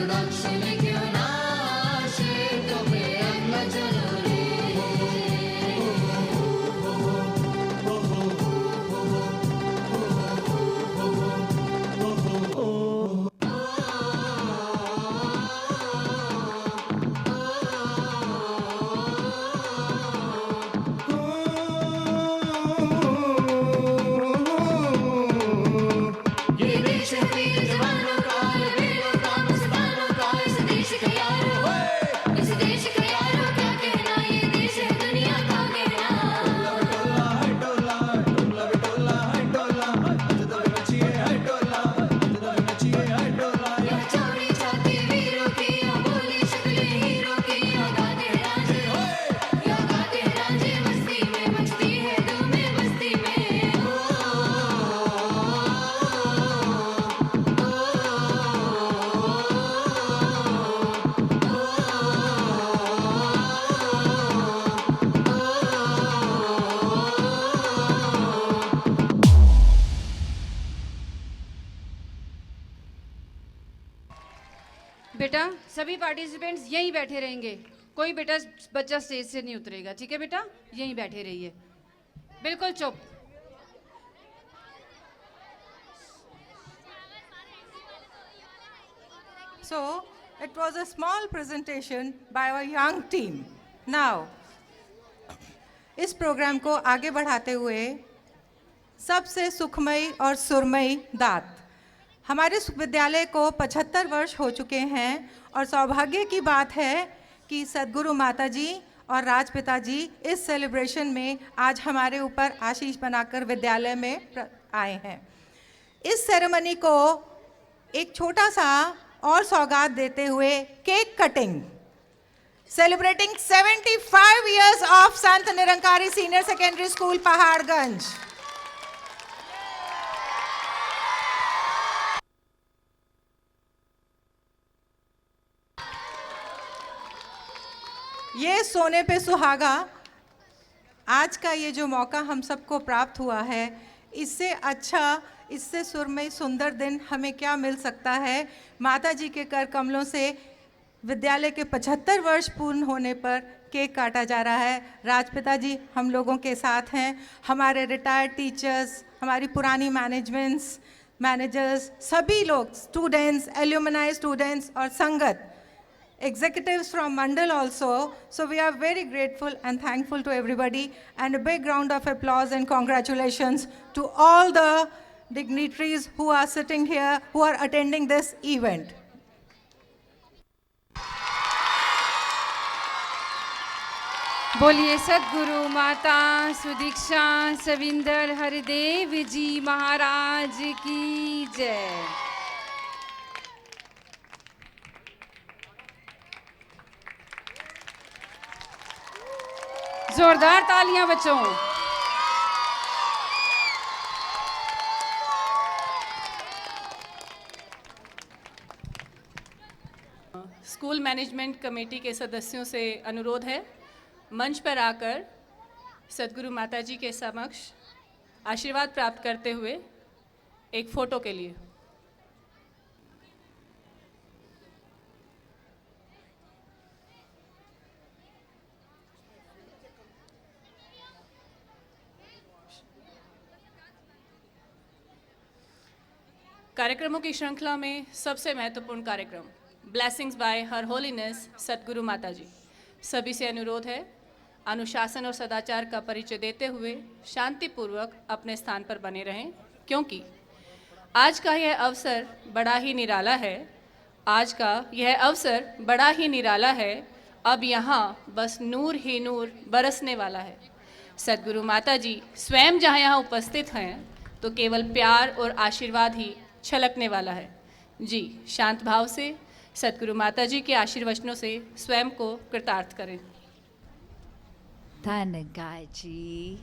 Lakshmi क्यों नाशे तुम्हें अन्न जननी ये देश है वीर जवानों का, ये वीरों का मस्तानों का, इस देश का यारो, इस देश का यारो क्या कहना, ये देश है दुनिया का कहना। यह चौड़ी छाती वीरों की, यह बोली शक्लें हीरों की, यह गाते हैं रांझे, यह गाते हैं रांझे मस्ती में, मचती है धूमें बस्ती में। बेटा सभी पार्टिसिपेंट्स यहीं बैठे रहेंगे, कोई बच्चा स्टेज से नहीं उतरेगा, ठीक है बेटा, यहीं बैठे रहिए, बिल्कुल चुप। So, it was a small presentation by our young team. Now, इस प्रोग्राम को आगे बढ़ाते हुए सबसे सुखमयी और सुरमयी दात, हमारे विद्यालय को 75 वर्ष हो चुके हैं और सौभाग्य की बात है कि सद्गुरु माता जी और राजपिता जी इस सेलिब्रेशन में आज हमारे ऊपर आशीष बनाकर विद्यालय में आए हैं। इस सेरेमनी को एक छोटा सा और सौगात देते हुए cake cutting, celebrating 75 years of Sant Nirankari senior secondary school Paharganj. ये सोने पे सुहागा, आज का ये जो मौका हम सबको प्राप्त हुआ है, इससे अच्छा, इससे सुरमई सुंदर दिन हमें क्या मिल सकता है। माता जी के कर कमलों से विद्यालय के 75 वर्ष पूर्ण होने पर केक काटा जा रहा है। राजपिता जी हम लोगों के साथ हैं, हमारे रिटायर्ड टीचर्स, हमारी पुरानी मैनेजर्स, सभी लोग, स्टूडेंट्स, एल्यूमिनाई स्टूडेंट्स और संगत, executives from Mandal also. So we are very grateful and thankful to everybody, and a big round of applause and congratulations to all the dignitaries who are sitting here, who are attending this event. बोलिए सद्गुरु माता सुदीक्षा सविंदर हरिदेव जी महाराज की जय। जोरदार तालियां बच्चों। School management committee के सदस्यों से अनुरोध है, मंच पर आकर सद्गुरु माता जी के समक्ष आशीर्वाद प्राप्त करते हुए एक फ़ोटो के लिए। कार्यक्रमों की श्रृंखला में सबसे महत्वपूर्ण कार्यक्रम ब्लेसिंग्स बाय हर होलीनेस सद्गुरु माता जी। सभी से अनुरोध है, अनुशासन और सदाचार का परिचय देते हुए शांतिपूर्वक अपने स्थान पर बने रहें, क्योंकि आज का यह अवसर बड़ा ही निराला है। आज का यह अवसर बड़ा ही निराला है। अब यहाँ बस नूर ही नूर बरसने वाला है। सद्गुरु माता जी स्वयं जहाँ यहाँ उपस्थित हैं तो केवल प्यार और आशीर्वाद ही छलकने वाला है। जी, शांत भाव से सद्गुरु माता जी के आशीर्वचनों से स्वयं को कृतार्थ करें। धन्यवाद जी।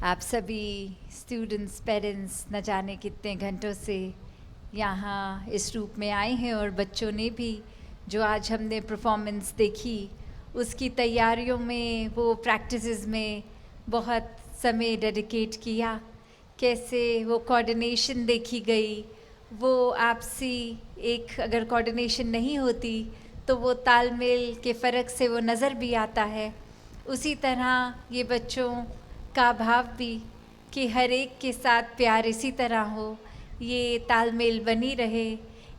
आप सभी स्टूडेंट्स, पेरेंट्स न जाने कितने घंटों से यहाँ इस रूप में आए हैं, और बच्चों ने भी जो आज हमने परफॉर्मेंस देखी उसकी तैयारियों में, वो प्रैक्टिसेस में बहुत समय डेडिकेट किया। कैसे वो कोऑर्डिनेशन देखी गई, वो आपसी एक अगर कोऑर्डिनेशन नहीं होती तो वो तालमेल के फ़र्क से वो नज़र भी आता है। उसी तरह ये बच्चों का भाव भी कि हर एक के साथ प्यार इसी तरह हो, ये तालमेल बनी रहे,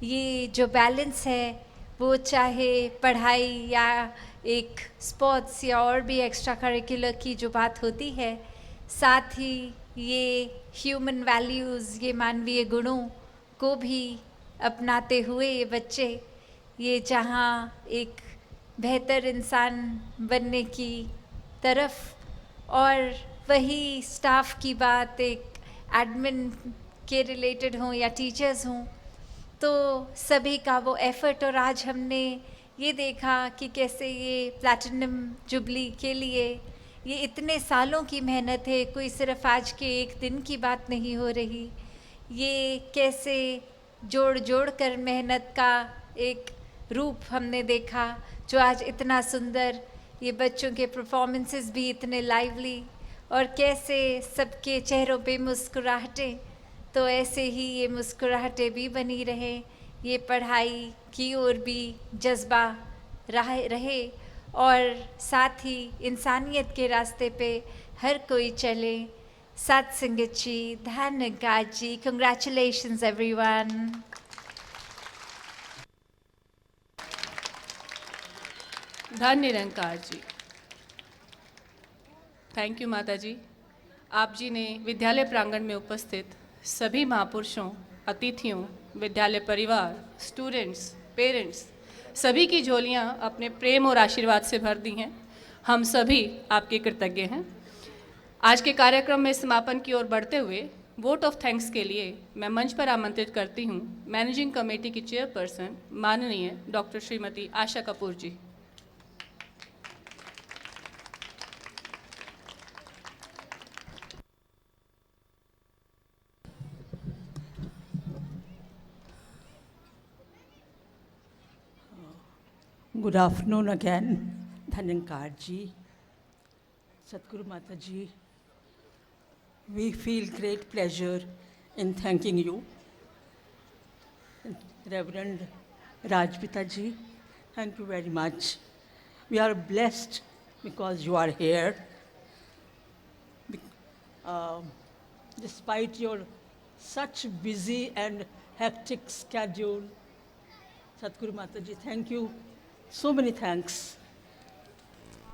ये जो बैलेंस है वो चाहे पढ़ाई या एक स्पोर्ट्स या और भी एक्स्ट्रा करिकुलर की जो बात होती है, साथ ही ये ह्यूमन वैल्यूज़, ये मानवीय गुणों को भी अपनाते हुए ये बच्चे ये जहाँ एक बेहतर इंसान बनने की तरफ और वही स्टाफ की बात एक एडमिन के रिलेटेड हों या टीचर्स हों, तो सभी का वो एफ़र्ट। और आज हमने ये देखा कि कैसे ये प्लैटिनम जुबली के लिए ये इतने सालों की मेहनत है, कोई सिर्फ आज के एक दिन की बात नहीं हो रही। ये कैसे जोड़ जोड़ कर मेहनत का एक रूप हमने देखा जो आज इतना सुंदर, ये बच्चों के परफॉर्मेंसेस भी इतने लाइवली, और कैसे सबके चेहरों पे मुस्कुराहटें। तो ऐसे ही ये मुस्कुराहटें भी बनी रहे, ये पढ़ाई की ओर भी जज्बा रहे और साथ ही इंसानियत के रास्ते पे हर कोई चले। सत संगत जी, धन्यवाद जी, कंग्रेचुलेशंस एवरीवन। धन्य निरंकार जी। थैंक यू माता जी। आप जी ने विद्यालय प्रांगण में उपस्थित सभी महापुरुषों, अतिथियों, विद्यालय परिवार, स्टूडेंट्स, पेरेंट्स, सभी की झोलियां अपने प्रेम और आशीर्वाद से भर दी हैं। हम सभी आपके कृतज्ञ हैं। आज के कार्यक्रम में समापन की ओर बढ़ते हुए वोट ऑफ थैंक्स के लिए मैं मंच पर आमंत्रित करती हूं मैनेजिंग कमेटी की चेयरपर्सन माननीय doctor Shrimati Asha Kapoor ji. Good afternoon again, Dhanankar ji, Sadhguru Mata ji. We feel great pleasure in thanking you. Reverend Rajpita ji, thank you very much. We are blessed because you are here. Despite your such busy and hectic schedule, Sadhguru Mata ji, thank you. So many thanks.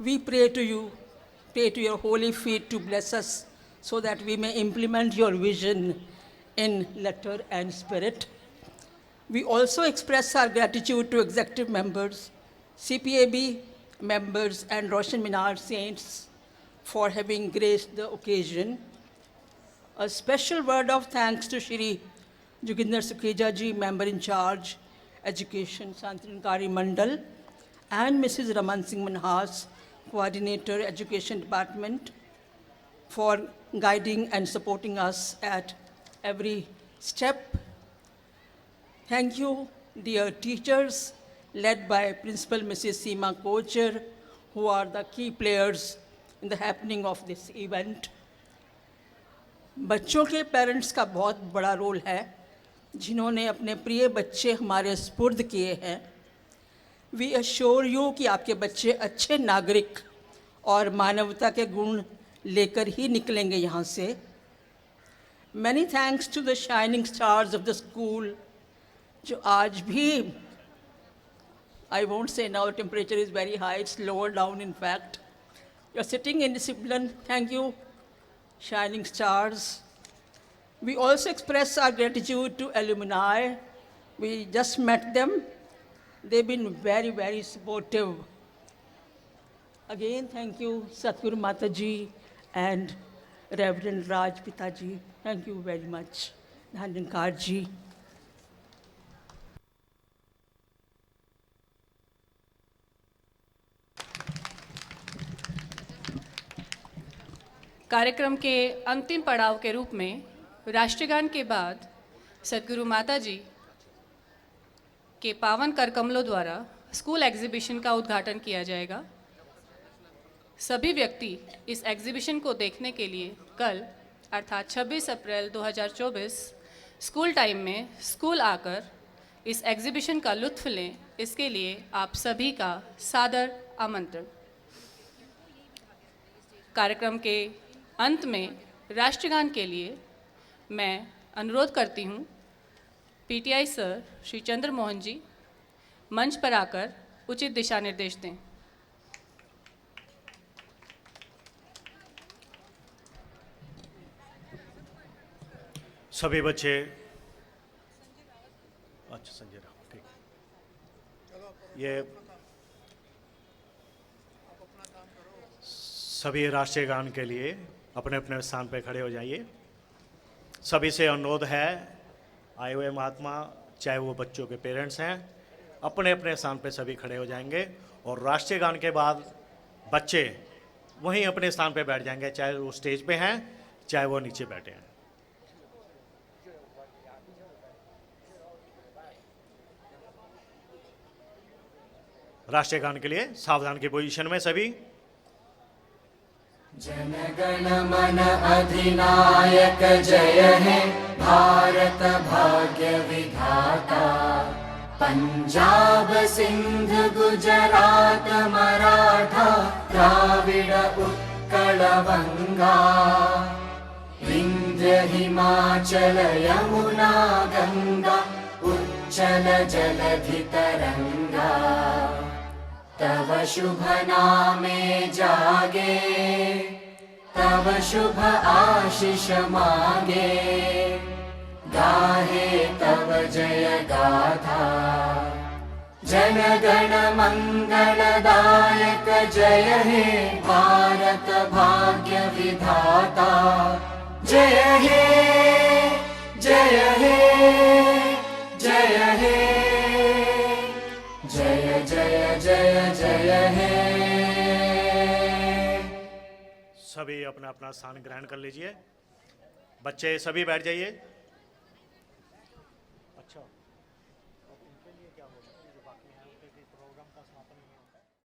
We pray to you, pray to your holy feet to bless us so that we may implement your vision in letter and spirit. We also express our gratitude to executive members, CPAB members, and Roshan Minar saints for having graced the occasion. A special word of thanks to Shri Joginder Sukheja ji, member in charge, Education, Santinankari Mandal, and Mrs. Raman Singh Manhas, coordinator, Education Department, for guiding and supporting us at every step. Thank you, dear teachers, led by Principal Mrs. Seema Kocher, who are the key players in the happening of this event. बच्चों के parents का बहुत बड़ा role है, जिन्होंने अपने प्रिय बच्चे हमारे सुपुर्द किए हैं। वी अश्योर यू कि आपके बच्चे अच्छे नागरिक और मानवता के गुण लेकर ही निकलेंगे यहाँ से। Many thanks to the shining stars of the school, जो आज भी, I won't say now temperature is very high, it's lower down in fact, you are sitting in discipline. Thank you, shining stars. We also express our gratitude to alumni. We just met them. They've been very, very supportive. Again, thank you, Sadhguru Mata ji and Reverend Raj Pita ji. Thank you very much, Dhanankar ji. कार्यक्रम के अंतिम पड़ाव के रूप में राष्ट्रगान के बाद सद्गुरु माता जी के पावन कर कमलों द्वारा स्कूल एग्जीबिशन का उद्घाटन किया जाएगा। सभी व्यक्ति इस एग्जीबिशन को देखने के लिए कल अर्थात 26 अप्रैल 2024 स्कूल टाइम में स्कूल आकर इस एग्जीबिशन का लुत्फ़ लें, इसके लिए आप सभी का सादर आमंत्रण। कार्यक्रम के अंत में राष्ट्रगान के लिए मैं अनुरोध करती हूँ पीटीआई सर श्री चंद्र मोहन जी मंच पर आकर उचित दिशा निर्देश दें। सभी बच्चे, अच्छा संजय राव, ठीक। ये सभी राष्ट्रीय गान के लिए अपने अपने स्थान पर खड़े हो जाइए। सभी से अनुरोध है, आए हुए महात्मा चाहे वो बच्चों के पेरेंट्स हैं, अपने अपने स्थान पे सभी खड़े हो जाएंगे और राष्ट्रीय गान के बाद बच्चे वहीं अपने स्थान पे बैठ जाएंगे, चाहे वो स्टेज पे हैं चाहे वो नीचे बैठे हैं। राष्ट्रीय गान के लिए सावधान की पोजीशन में सभी। जनगण मन अधिनायक जय हे भारत भाग्य विधाता। पंजाब सिंध गुजरात मराठा द्राविड़ उत्कल बंगा। विंध्य हिमाचल यमुना गंगा उच्चल जलधि तरंगा। तव शुभ नामे जागे तव शुभ आशीष मांगे। गाहे तव जय गाथा जन गण मंगलदायक जय हे भारत भाग्य विधाता। जय हे जय हे जय हे जय जय जय जय हे। सभी अपना अपना स्थान ग्रहण कर लीजिए। बच्चे सभी बैठ जाइए। अच्छा, अब इनके लिए क्या होगा? जो बाकी हैं उनके भी प्रोग्राम का समापन नहीं है।